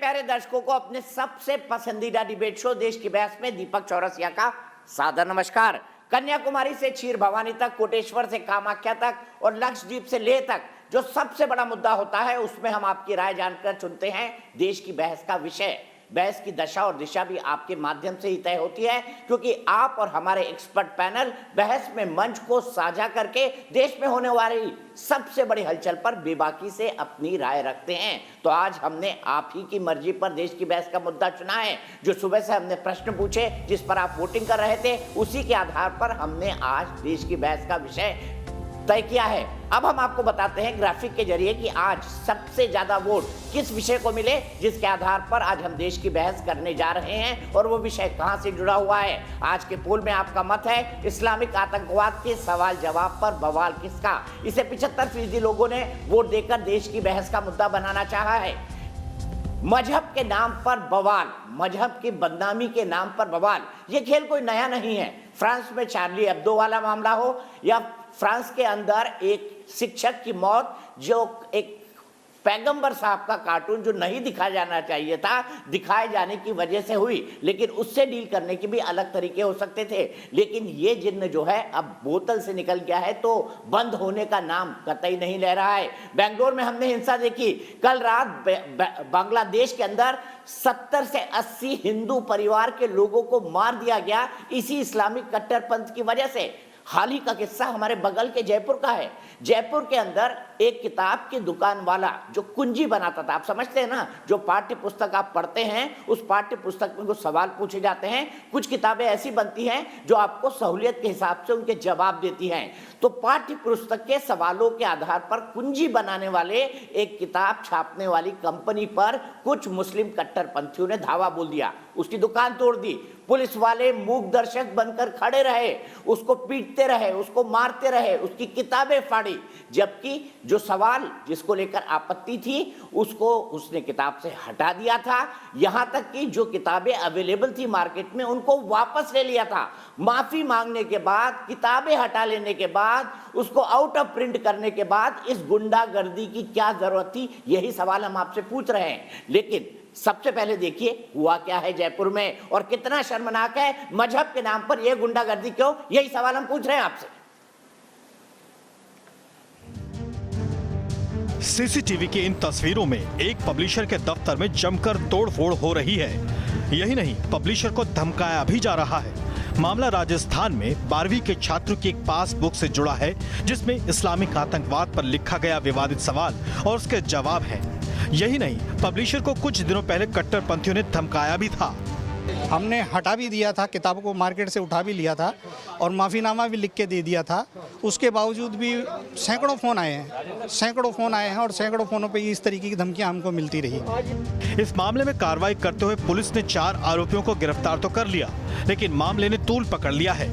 प्यारे दर्शकों को अपने सबसे पसंदीदा डिबेट शो देश की बहस में दीपक चौरसिया का सादर नमस्कार। कन्याकुमारी से क्षीर भवानी तक, कोटेश्वर से कामाख्या तक और लक्षद्वीप से लेह तक जो सबसे बड़ा मुद्दा होता है उसमें हम आपकी राय जानकर चुनते हैं देश की बहस का विषय। बहस की दशा और दिशा भी आपके माध्यम से ही तय होती है, क्योंकि आप और हमारे एक्सपर्ट पैनल बहस में मंच को साझा करके देश में होने वाली सबसे बड़ी हलचल पर बेबाकी से अपनी राय रखते हैं। तो आज हमने आप ही की मर्जी पर देश की बहस का मुद्दा चुना है। जो सुबह से हमने प्रश्न पूछे, जिस पर आप वोटिंग कर रहे थे, उसी के आधार पर हमने आज देश की बहस का विषय तय किया है। अब हम आपको बताते हैं ग्राफिक के जरिए कि आज सबसे ज्यादा वोट किस विषय को मिले, जिसके आधार पर आज हम देश की बहस करने जा रहे हैं और वो विषय कहां से जुड़ा हुआ है। आज के पोल में आपका मत है इस्लामिक आतंकवाद के सवाल जवाब पर बवाल किसका। इसे 75% लोगों ने वोट देकर देश की बहस का मुद्दा बनाना चाहा है। मजहब के नाम पर बवाल, मजहब की बदनामी के नाम पर बवाल, ये खेल कोई नया नहीं है। फ्रांस में चार्ली एब्दो वाला मामला हो या फ्रांस के अंदर एक शिक्षक की मौत, जो एक पैगंबर साहब का कार्टून जो नहीं दिखाया जाना चाहिए था, दिखाए जाने की वजह से हुई, लेकिन उससे डील करने के भी अलग तरीके हो सकते थे। लेकिन ये जिन्न जो है अब बोतल से निकल गया है तो बंद होने का नाम कतई नहीं ले रहा है। बेंगलोर में हमने हिंसा देखी। कल रात बांग्लादेश के अंदर 70 से 80 हिंदू परिवार के लोगों को मार दिया गया इसी इस्लामिक कट्टरपंथ की वजह से। हाल ही का किस्सा हमारे बगल के जयपुर का है। जयपुर के अंदर एक किताब की दुकान वाला जो कुंजी बनाता था, आप समझते हैं ना, जो पाठ्य पुस्तक आप पढ़ते हैं उस पाठ्य पुस्तक में कुछ सवाल पूछे जाते हैं, कुछ किताबें ऐसी बनती हैं जो आपको सहूलियत के हिसाब से उनके जवाब देती हैं। तो पाठ्य पुस्तक के सवालों के आधार पर कुंजी बनाने वाले एक किताब छापने वाली कंपनी पर कुछ मुस्लिम कट्टरपंथियों ने धावा बोल दिया, उसकी दुकान तोड़ दी। पुलिस वाले मूक दर्शक बनकर खड़े रहे, उसको पीटते रहे, उसको मारते रहे, उसकी किताबें फाड़ी, जबकि जो सवाल जिसको लेकर आपत्ति थी उसको उसने किताब से हटा दिया था। यहां तक कि जो किताबें अवेलेबल थी मार्केट में उनको वापस ले लिया था। माफी मांगने के बाद, किताबें हटा लेने के बाद, उसको आउट ऑफ प्रिंट करने के बाद इस गुंडागर्दी की क्या जरूरत थी, यही सवाल हम आपसे पूछ रहे हैं। लेकिन सबसे पहले देखिए हुआ क्या है जयपुर में और कितना शर्मनाक है। मजहब के नाम पर यह गुंडागर्दी क्यों, यही सवाल हम पूछ रहे हैं आपसे। सीसीटीवी की इन तस्वीरों में एक पब्लिशर के दफ्तर में जमकर तोड़फोड़ हो रही है। यही नहीं, पब्लिशर को धमकाया भी जा रहा है। मामला राजस्थान में 12वीं के छात्र की एक पासबुक से जुड़ा है, जिसमें इस्लामिक आतंकवाद पर लिखा गया विवादित सवाल और उसके जवाब हैं। यही नहीं, पब्लिशर को कुछ दिनों पहले कट्टरपंथियों ने धमकाया भी था। हमने हटा भी दिया था, किताबों को मार्केट से उठा भी लिया था और माफ़ीनामा भी लिख के दे दिया था। उसके बावजूद भी सैकड़ों फ़ोन आए हैं और सैकड़ों फ़ोनों पे इस तरीके की धमकियां हमको मिलती रही। इस मामले में कार्रवाई करते हुए पुलिस ने 4 आरोपियों को गिरफ्तार तो कर लिया, लेकिन मामले ने तूल पकड़ लिया है।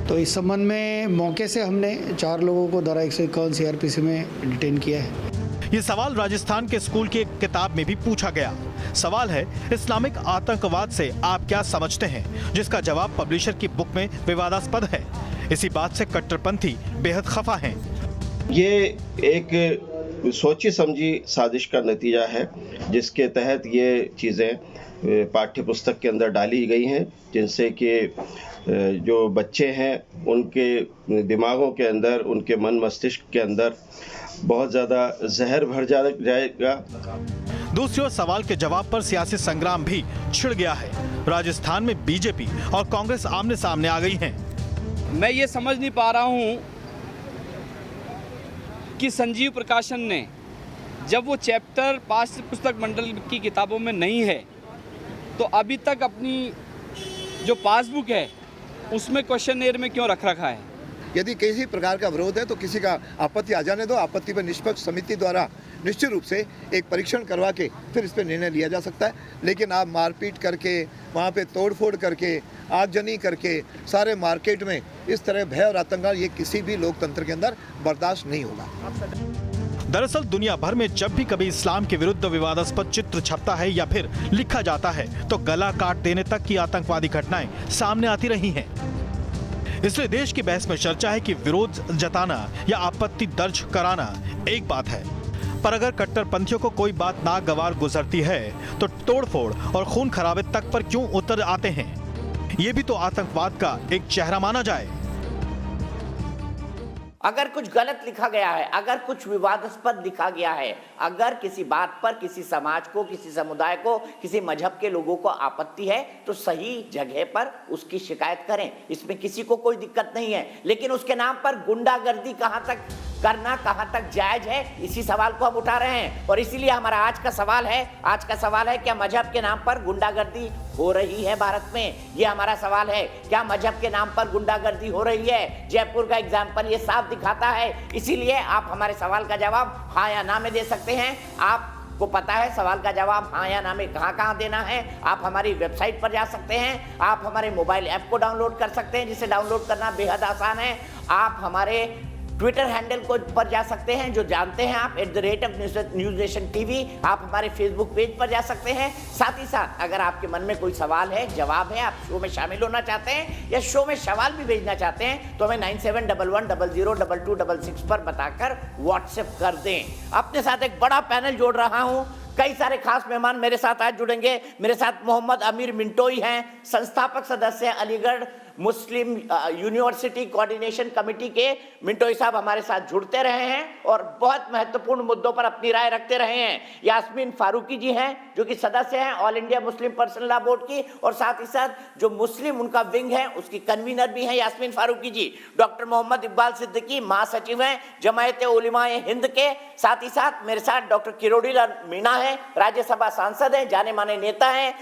तो इस संबंध में मौके से हमने 4 लोगों को धारा 151 CRPC में डिटेन किया है। ये सवाल राजस्थान के स्कूल की एक किताब में भी पूछा गया। सवाल है, इस्लामिक आतंकवाद से आप क्या समझते हैं, जिसका जवाब पब्लिशर की बुक में विवादास्पद है। इसी बात से कट्टरपंथी बेहद खफा हैं। ये एक सोची समझी साजिश का नतीजा है, जिसके तहत ये चीज़ें पाठ्य पुस्तक के अंदर डाली गई हैं, जिनसे कि जो बच्चे हैं उनके दिमागों के अंदर, उनके मन मस्तिष्क के अंदर बहुत ज़्यादा जहर भर जाएगा। दूसरी ओर सवाल के जवाब पर सियासी संग्राम भी छिड़ गया है। राजस्थान में बीजेपी और कांग्रेस आमने सामने आ गई हैं। मैं ये समझ नहीं पा रहा हूँ कि संजीव प्रकाशन ने जब वो चैप्टर पाठ्य पुस्तक मंडल की किताबों में नहीं है तो अभी तक अपनी जो पासबुक है उसमें क्वेश्चनएयर में क्यों रखा है। यदि किसी प्रकार का विरोध है तो किसी का आपत्ति आ जाने दो, आपत्ति पर निष्पक्ष समिति द्वारा निश्चित रूप से एक परीक्षण करवा के फिर इस पर निर्णय लिया जा सकता है। लेकिन आप मारपीट करके, वहाँ पे तोड़फोड़ करके, आगजनी करके सारे मार्केट में इस तरह भय और आतंक, ये किसी भी लोकतंत्र के अंदर बर्दाश्त नहीं होगा। दरअसल दुनिया भर में जब भी कभी इस्लाम के विरुद्ध विवादास्पद चित्र छपता है या फिर लिखा जाता है तो गला काट देने तक की आतंकवादी घटनाएं सामने आती रही हैं। इसलिए देश की बहस में चर्चा है कि विरोध जताना या आपत्ति दर्ज कराना एक बात है, पर अगर कट्टरपंथियों को कोई बात नागवार गुजरती है तो तोड़फोड़ और खून खराबे तक पर क्यों उतर आते हैं? ये भी तो आतंकवाद का एक चेहरा माना जाए। अगर कुछ गलत लिखा गया है, अगर कुछ विवादास्पद लिखा गया है, अगर किसी बात पर किसी समाज को, किसी समुदाय को, किसी मजहब के लोगों को आपत्ति है तो सही जगह पर उसकी शिकायत करें, इसमें किसी को कोई दिक्कत नहीं है। लेकिन उसके नाम पर गुंडागर्दी कहां तक करना, कहां तक जायज है, इसी सवाल को हम उठा रहे हैं। और इसीलिए हमारा आज का सवाल है क्या मजहब के नाम पर गुंडागर्दी हो रही है भारत में? ये हमारा सवाल है। क्या मजहब के नाम पर गुंडागर्दी हो रही है? जयपुर का एग्जाम्पल ये साफ दिखाता है। इसीलिए आप हमारे सवाल का जवाब हाँ या ना में दे सकते हैं। आपको पता है सवाल का जवाब हाँ या ना में कहाँ देना है। आप हमारी वेबसाइट पर जा सकते हैं, आप हमारे मोबाइल ऐप को डाउनलोड कर सकते हैं, जिसे डाउनलोड करना बेहद आसान है। आप हमारे ट्विटर हैंडल को पर जा सकते हैं, जो जानते हैं आप @NewsNationTV। आप हमारे फेसबुक पेज पर जा सकते हैं। साथ ही साथ अगर आपके मन में कोई सवाल है, जवाब है, आप शो में शामिल होना चाहते हैं या शो में सवाल भी भेजना चाहते हैं तो हमें 9711002266 पर बताकर व्हाट्सएप कर दें। अपने साथ एक बड़ा पैनल जोड़ रहा हूं, कई सारे खास मेहमान मेरे साथ आज जुड़ेंगे। मेरे साथ मोहम्मद अमीर मिंटोई हैं, संस्थापक सदस्य अलीगढ़ मुस्लिम यूनिवर्सिटी कोऑर्डिनेशन कमेटी के। मिंटोई साहब हमारे साथ जुड़ते रहे हैं और बहुत महत्वपूर्ण मुद्दों पर अपनी राय रखते रहे हैं। यास्मीन फारूकी जी हैं, जो कि सदस्य हैं all India Muslim personal law board की, और साथ ही साथ जो मुस्लिम उनका विंग है उसकी कन्वीनर भी हैं यास्मीन फारूकी जी। डॉक्टर मोहम्मद इकबाल सिद्दीकी महासचिव हैं जमायत उलमाए हिंद के। साथ ही साथ मेरे साथ डॉक्टर किरोड़ी लाल मीणा है, राज्यसभा सांसद हैं, जाने माने नेता हैं।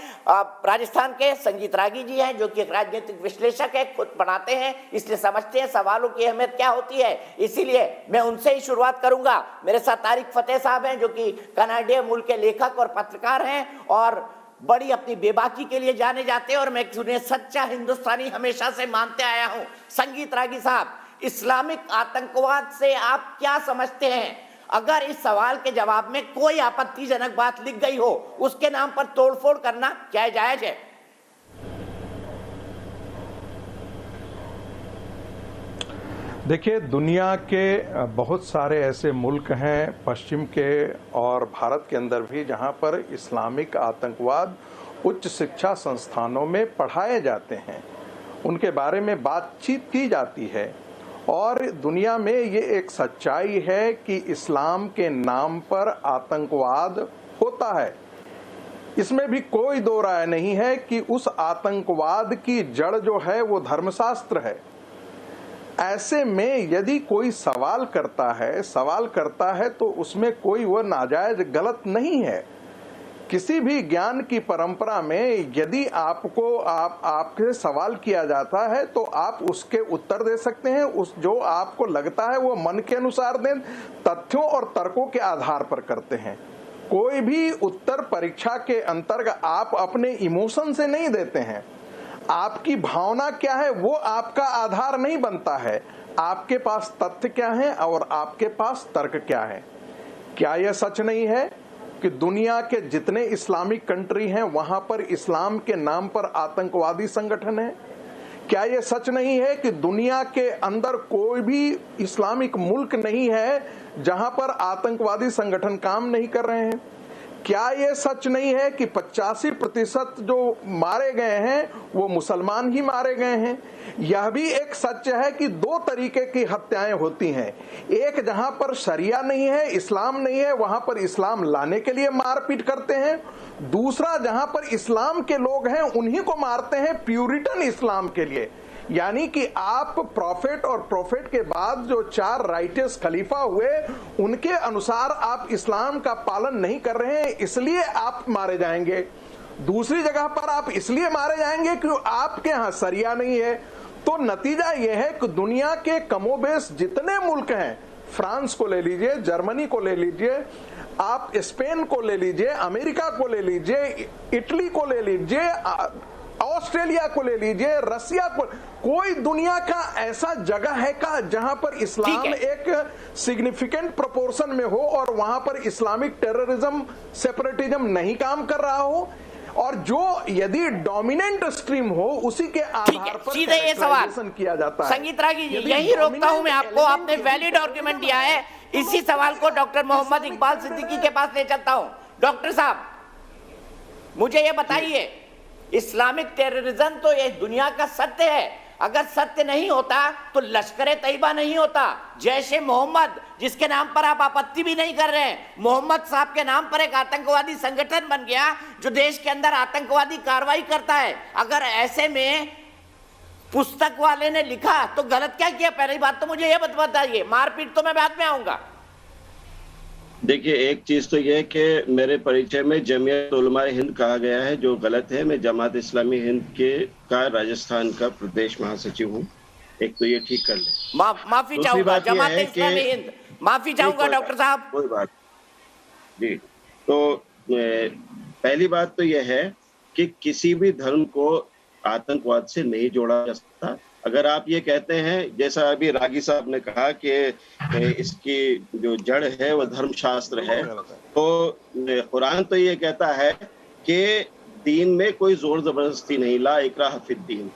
राजस्थान के संगीत रागी जी हैं, जो कि एक राजनीतिक विश्लेषक है, खुद पढ़ाते हैं, इसलिए समझते हैं सवालों की अहमियत क्या होती है। इसीलिए मैं उनसे ही शुरुआत करूंगा। मेरे साथ तारिक फतेह साहब हैं, जो कि कनाडा मूल के लेखक और पत्रकार हैं और बड़ी अपनी बेबाकी के लिए जाने जाते हैं और मैं उन्हें सच्चा हिंदुस्तानी हमेशा से मानते आया हूं। संगीत रागी साहब, इस्लामिक आतंकवाद से आप क्या समझते हैं? अगर इस सवाल के जवाब में कोई आपत्तिजनक बात लिख गई हो, उसके नाम पर तोड़फोड़ करना क्या जायज है? देखिए, दुनिया के बहुत सारे ऐसे मुल्क हैं पश्चिम के और भारत के अंदर भी, जहां पर इस्लामिक आतंकवाद उच्च शिक्षा संस्थानों में पढ़ाए जाते हैं, उनके बारे में बातचीत की जाती है। और दुनिया में ये एक सच्चाई है कि इस्लाम के नाम पर आतंकवाद होता है। इसमें भी कोई दो राय नहीं है कि उस आतंकवाद की जड़ जो है वो धर्मशास्त्र है। ऐसे में यदि कोई सवाल करता है तो उसमें कोई वो नाजायज गलत नहीं है। किसी भी ज्ञान की परंपरा में यदि आपके सवाल किया जाता है तो आप उसके उत्तर दे सकते हैं। उस जो आपको लगता है वो मन के अनुसार दें, तथ्यों और तर्कों के आधार पर करते हैं। कोई भी उत्तर परीक्षा के अंतर्गत आप अपने इमोशन से नहीं देते हैं। आपकी भावना क्या है वो आपका आधार नहीं बनता है। आपके पास तथ्य क्या है और आपके पास तर्क क्या है। क्या यह सच नहीं है कि दुनिया के जितने इस्लामिक कंट्री हैं वहां पर इस्लाम के नाम पर आतंकवादी संगठन है? क्या यह सच नहीं है कि दुनिया के अंदर कोई भी इस्लामिक मुल्क नहीं है जहां पर आतंकवादी संगठन काम नहीं कर रहे हैं? क्या ये सच नहीं है कि 85% जो मारे गए हैं वो मुसलमान ही मारे गए हैं? यह भी एक सच है कि दो तरीके की हत्याएं होती हैं। एक जहां पर शरिया नहीं है, इस्लाम नहीं है, वहां पर इस्लाम लाने के लिए मारपीट करते हैं। दूसरा जहां पर इस्लाम के लोग हैं उन्हीं को मारते हैं प्यूरिटन इस्लाम के लिए। यानी कि आप प्रॉफिट और प्रॉफिट के बाद जो 4 राइटियस खलीफा हुए उनके अनुसार आप इस्लाम का पालन नहीं कर रहे हैं, इसलिए आप मारे जाएंगे। दूसरी जगह पर आप इसलिए मारे जाएंगे कि आपके यहाँ शरिया नहीं है। तो नतीजा यह है कि दुनिया के कमोबेश जितने मुल्क हैं, फ्रांस को ले लीजिए, जर्मनी को ले लीजिए, आप स्पेन को ले लीजिए, अमेरिका को ले लीजिए, इटली को ले लीजिए, ऑस्ट्रेलिया को ले लीजिए, रसिया को, कोई दुनिया का ऐसा जगह है का जहां पर इस्लाम एक सिग्निफिकेंट प्रोपोर्शन में हो और वहां पर इस्लामिक टेररिज्म, सेपरेटिज्म नहीं काम कर रहा हो? और जो यदि डोमिनेंट स्ट्रीम हो उसी के आधार पर सीधे ये सवाल किया जाता है। संगीत रागी जी, यही रोकता हूं मैं आपको, आपने वैलिड आर्गुमेंट दिया है, इसी सवाल को डॉक्टर मोहम्मद इकबाल सिद्दीकी के पास ले चलता हूं। डॉक्टर साहब मुझे ये बताइए, इस्लामिक टेररिज्म तो ये दुनिया का सत्य है, अगर सत्य नहीं होता तो लश्कर तैयबा नहीं होता, जैश ए मोहम्मद जिसके नाम पर आप आपत्ति भी नहीं कर रहे हैं, मोहम्मद साहब के नाम पर एक आतंकवादी संगठन बन गया जो देश के अंदर आतंकवादी कार्रवाई करता है। अगर ऐसे में पुस्तक वाले ने लिखा तो गलत क्या किया? पहली बात तो मुझे यह बताइए, मारपीट तो मैं बाद में आऊंगा। देखिए, एक चीज तो यह कि मेरे परिचय में जमीयत उलमाए हिंद कहा गया है, जो गलत है। मैं जमात इस्लामी हिंद का राजस्थान का प्रदेश महासचिव हूँ। एक तो ये ठीक कर ले। माफी चाहूंगा, जमात इस्लामी हिंद, माफी चाहूंगा डॉक्टर साहब। कोई बात जी। तो पहली बात तो यह है कि किसी भी धर्म को आतंकवाद से नहीं जोड़ा जा सकता। अगर आप ये कहते हैं, जैसा अभी रागी साहब ने कहा कि इसकी जो जड़ है वो धर्मशास्त्र है, तो कुरान तो ये कहता है कि दीन में कोई जोर जबरदस्ती नहीं, ला इकराह फिद्दीन,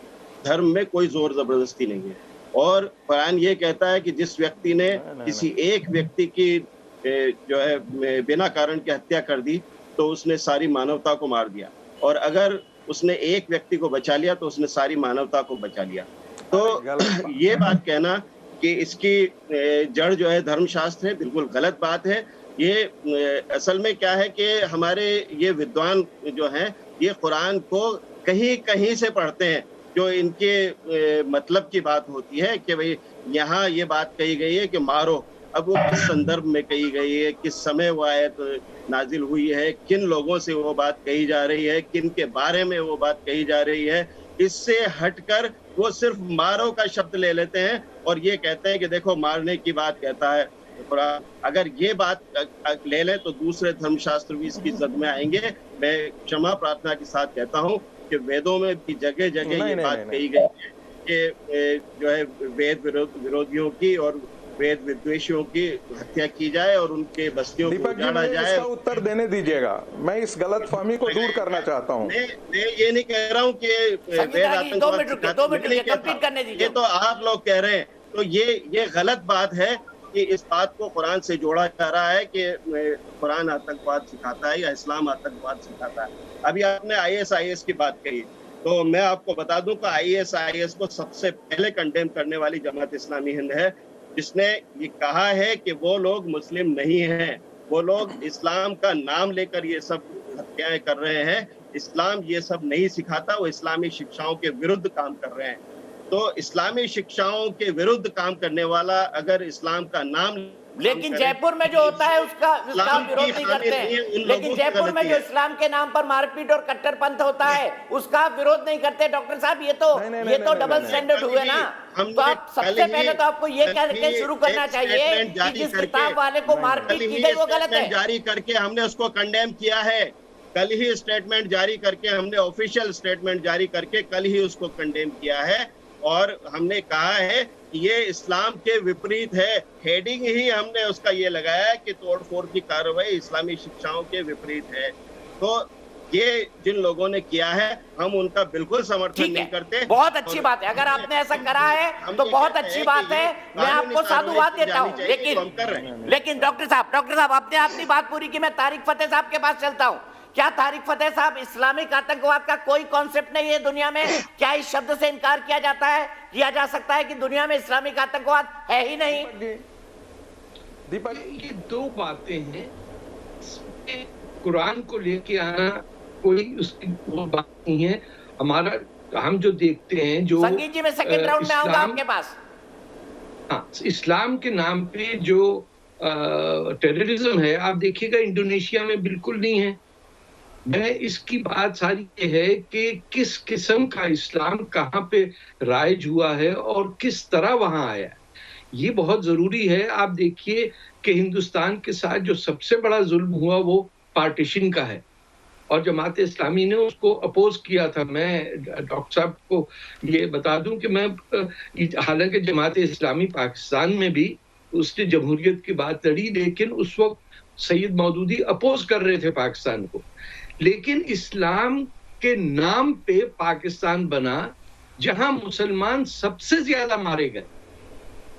धर्म में कोई जोर जबरदस्ती नहीं है। और कुरान ये कहता है कि जिस व्यक्ति ने किसी एक व्यक्ति की जो है बिना कारण की हत्या कर दी तो उसने सारी मानवता को मार दिया, और अगर उसने एक व्यक्ति को बचा लिया तो उसने सारी मानवता को बचा लिया। तो ये बात कहना कि इसकी जड़ जो है धर्मशास्त्र है, बिल्कुल गलत बात है। ये असल में क्या है कि हमारे ये विद्वान जो हैं ये कुरान को कहीं कहीं से पढ़ते हैं, जो इनके मतलब की बात होती है कि भाई यहाँ ये बात कही गई है कि मारो। अब वो किस संदर्भ में कही गई है, किस समय वो आयत नाजिल हुई है, किन लोगों से वो बात कही जा रही है, किन के बारे में वो बात कही जा रही है, इससे हटकर वो सिर्फ मारो का शब्द ले लेते हैं और ये कहते हैं कि देखो मारने की बात कहता है कुरान। अगर ये बात ले ले तो दूसरे धर्मशास्त्र भी इसकी जद में आएंगे। मैं क्षमा प्रार्थना के साथ कहता हूँ कि वेदों में भी जगह जगह ये बात कही गई है कि जो है वेद विरोधियों की और वेद विद्वेषियों की हत्या की जाए और उनके बस्तियों को उजाड़ा जाए। इसका उत्तर देने दीजिएगा, मैं इस गलतफहमी को दूर करना चाहता हूँ। मैं ये नहीं कह रहा हूँ कि वेद आतंकवाद, ये तो आप लोग कह रहे हैं। तो ये गलत बात है कि इस बात को कुरान से जोड़ा जा रहा है कि कुरान आतंकवाद सिखाता है या इस्लाम आतंकवाद सिखाता है। अभी आपने ISIS की बात कही, तो मैं आपको बता दूं कि ISIS को सबसे पहले कंडेम करने वाली जमात इस्लामी हिंद है, जिसने ये कहा है कि वो लोग मुस्लिम नहीं हैं, वो लोग इस्लाम का नाम लेकर ये सब हत्याएं कर रहे हैं। इस्लाम ये सब नहीं सिखाता, वो इस्लामी शिक्षाओं के विरुद्ध काम कर रहे हैं। तो इस्लामी शिक्षाओं के विरुद्ध काम करने वाला अगर इस्लाम का नाम, लेकिन जयपुर में जो होता है उसका विरोध नहीं करते हैं। लेकिन जयपुर में जो इस्लाम के नाम पर मारपीट और कट्टरपंथ होता है उसका विरोध नहीं करते। डॉक्टर साहब ये तो डबल स्टैंडर्ड हुए ना। तो आप सबसे पहले तो आपको ये कह के शुरू करना चाहिए कि जिस किताब वाले को मारपीट की गई वो गलत है। जारी करके हमने उसको कंडेम किया है, कल ही स्टेटमेंट जारी करके हमने ऑफिशियल स्टेटमेंट जारी करके कल ही उसको कंडेम किया है और हमने कहा है ये इस्लाम के विपरीत है। हेडिंग ही हमने उसका ये लगाया है कि तोड़फोड़ की कार्रवाई इस्लामी शिक्षाओं के विपरीत है। तो ये जिन लोगों ने किया है हम उनका बिल्कुल समर्थन नहीं करते। बहुत अच्छी बात है, अगर आपने ऐसा करा है तो बहुत अच्छी बात है, मैं आपको साधुवाद देता हूँ। लेकिन डॉक्टर साहब आपने अपनी बात पूरी की, मैं तारिक फतेह साहब के पास चलता हूँ। क्या तारिक फतेह साहब, इस्लामिक आतंकवाद का कोई कॉन्सेप्ट नहीं है दुनिया में? क्या इस शब्द से इनकार किया जा सकता है कि दुनिया में इस्लामिक आतंकवाद है ही नहीं? दीपक, ये दो बातें हैं। कुरान को लेके आना कोई उसकी वो बात नहीं है। हमारा हम जो देखते हैं, जो संगीत जी, मैं सेकंड राउंड में आऊंगा आपके पास। हाँ, इस्लाम के नाम पे जो टेररिज्म है, आप देखिएगा इंडोनेशिया में बिल्कुल नहीं है। मैं इसकी बात सारी ये है कि किस किस्म का इस्लाम कहाँ पे राइज हुआ है और किस तरह वहां आया है, ये बहुत जरूरी है। आप देखिए कि हिंदुस्तान के साथ जो सबसे बड़ा जुल्म हुआ वो पार्टीशन का है और जमात इस्लामी ने उसको अपोज किया था। मैं डॉक्टर साहब को ये बता दूं कि मैं हालांकि जमात इस्लामी पाकिस्तान में भी उसने जमहूरियत की बात लड़ी, लेकिन उस वक्त सैयद मौदूदी अपोज कर रहे थे पाकिस्तान को। लेकिन इस्लाम के नाम पे पाकिस्तान बना, जहां मुसलमान सबसे ज्यादा मारे गए।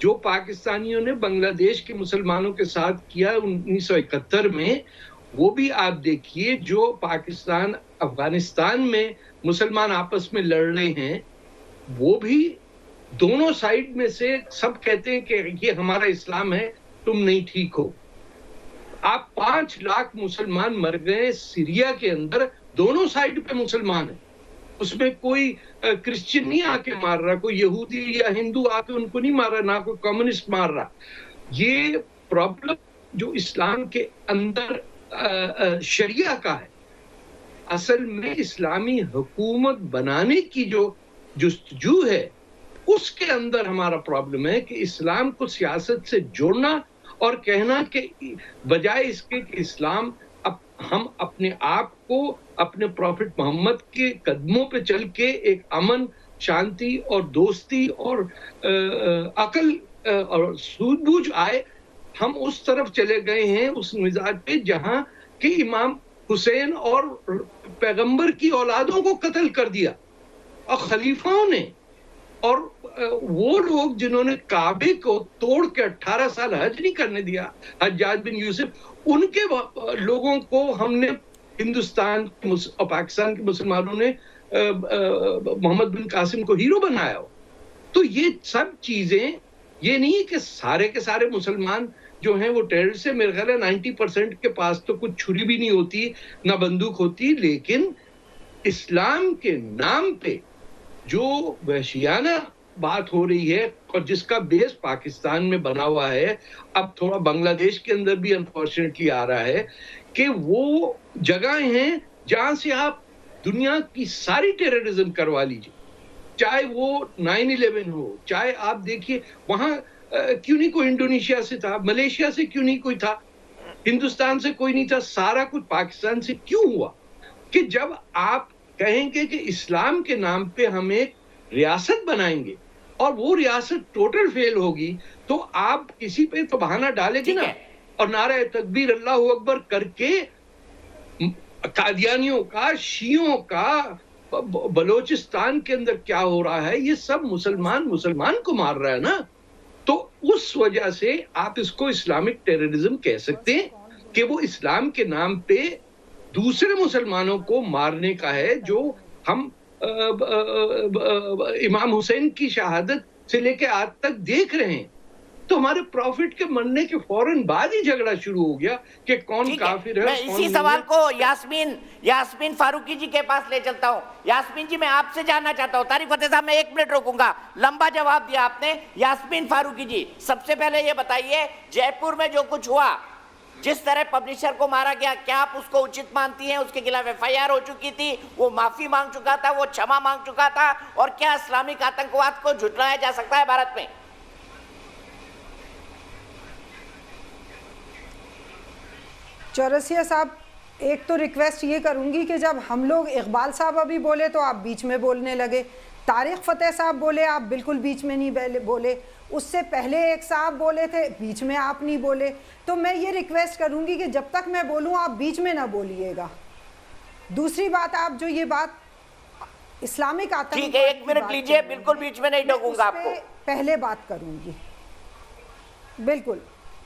जो पाकिस्तानियों ने बांग्लादेश के मुसलमानों के साथ किया 1971 में, वो भी आप देखिए। जो पाकिस्तान अफगानिस्तान में मुसलमान आपस में लड़ रहे हैं, वो भी दोनों साइड में से सब कहते हैं कि ये हमारा इस्लाम है, तुम नहीं ठीक हो। आप 5 लाख मुसलमान मर गए सीरिया के अंदर, दोनों साइड पे मुसलमान है। उसमें कोई क्रिश्चियन नहीं आके मार रहा, कोई यहूदी या हिंदू आके उनको नहीं मार रहा, ना कोई कम्युनिस्ट मार रहा। ये प्रॉब्लम जो इस्लाम के अंदर शरिया का है, असल में इस्लामी हुकूमत बनाने की जो जुस्तजू है, उसके अंदर हमारा प्रॉब्लम है कि इस्लाम को सियासत से जोड़ना और कहना कि बजाय इसके कि इस्लाम हम अपने आप को अपने प्रॉफिट मोहम्मद के कदमों पे चल के एक अमन, शांति और दोस्ती और अकल और सूझबूझ आए, हम उस तरफ चले गए हैं, उस मिजाज पे जहां कि इमाम हुसैन और पैगंबर की औलादों को कत्ल कर दिया और खलीफाओं ने, और वो लोग जिन्होंने काबे को तोड़ के 18 साल हज नहीं करने दिया, हज्जाज बिन यूसुफ, उनके लोगों को हमने हिंदुस्तान और पाकिस्तान के मुसलमानों ने मोहम्मद बिन कासिम को हीरो बनाया हो। तो ये सब चीजें, ये नहीं कि सारे के सारे मुसलमान जो हैं वो टेररिस्ट है। मेरे ख्याल है 90% के पास तो कुछ छुरी भी नहीं होती, ना बंदूक होती, लेकिन इस्लाम के नाम पे जो वहशियाना बात हो रही है और जिसका बेस पाकिस्तान में बना हुआ है, अब थोड़ा बांग्लादेश के अंदर भी अनफॉर्चुनेटली आ रहा है कि वो जगह हैं जहां से आप दुनिया की सारी टेररिज्म करवा लीजिए, चाहे वो 9/11 हो, चाहे आप देखिए वहां क्यों नहीं कोई इंडोनेशिया से था, मलेशिया से क्यों नहीं कोई था, हिंदुस्तान से कोई नहीं था, सारा कुछ पाकिस्तान से क्यों हुआ? कि जब आप कहेंगे कि इस्लाम के नाम पे हम एक रियासत बनाएंगे और वो रियासत टोटल फेल होगी, तो आप किसी पे तो बहाना डालेंगे ना, और नारा तकबीर अल्लाहू अकबर करके कादियानियों का, शियों का, बलोचिस्तान के अंदर क्या हो रहा है, ये सब मुसलमान को मार रहा है ना। तो उस वजह से आप इसको इस्लामिक टेररिज्म कह सकते हैं कि वो इस्लाम के नाम पे दूसरे मुसलमानों को मारने का है, जो हम इमाम हुसैन की शहादत से लेके आज तक देख रहे हैं। तो हमारे प्रॉफिट के मरने के फौरन बाद ही झगड़ा शुरू हो गया कि कौन काफिर है। मैं इसी सवाल को यास्मीन फारूकी जी के पास ले चलता हूं। यास्मीन जी, मैं आपसे जानना चाहता हूं, तारिक फतेह साहब मैं 1 मिनट रोकूंगा, लंबा जवाब दिया आपने। यास्मीन फारूकी जी, सबसे पहले ये बताइए, जयपुर में जो कुछ हुआ, जिस तरह पब्लिशर को मारा गया, क्या आप उसको उचित मानती हैं? उसके खिलाफ FIR हो चुकी थी, वो माफी मांग चुका था, वो क्षमा मांग चुका था, और क्या इस्लामिक आतंकवाद को झुठलाया जा सकता है भारत में? चौरसिया साहब, एक तो रिक्वेस्ट ये करूंगी कि जब हम लोग, इकबाल साहब अभी बोले तो आप बीच में बोलने लगे, तारिक फतेह साहब बोले आप बिल्कुल बीच में नहीं बोले, उससे पहले एक साहब बोले थे, बीच में आप नहीं बोले। तो मैं ये रिक्वेस्ट करूंगी कि जब तक मैं बोलूं आप बीच में ना बोलिएगा। दूसरी बात, आप जो ये बात इस्लामिक आतंक, ठीक है, 1 मिनट लीजिए, बिल्कुल बीच में नहीं टोकूंगा आपको। पहले बात करूंगी, बिल्कुल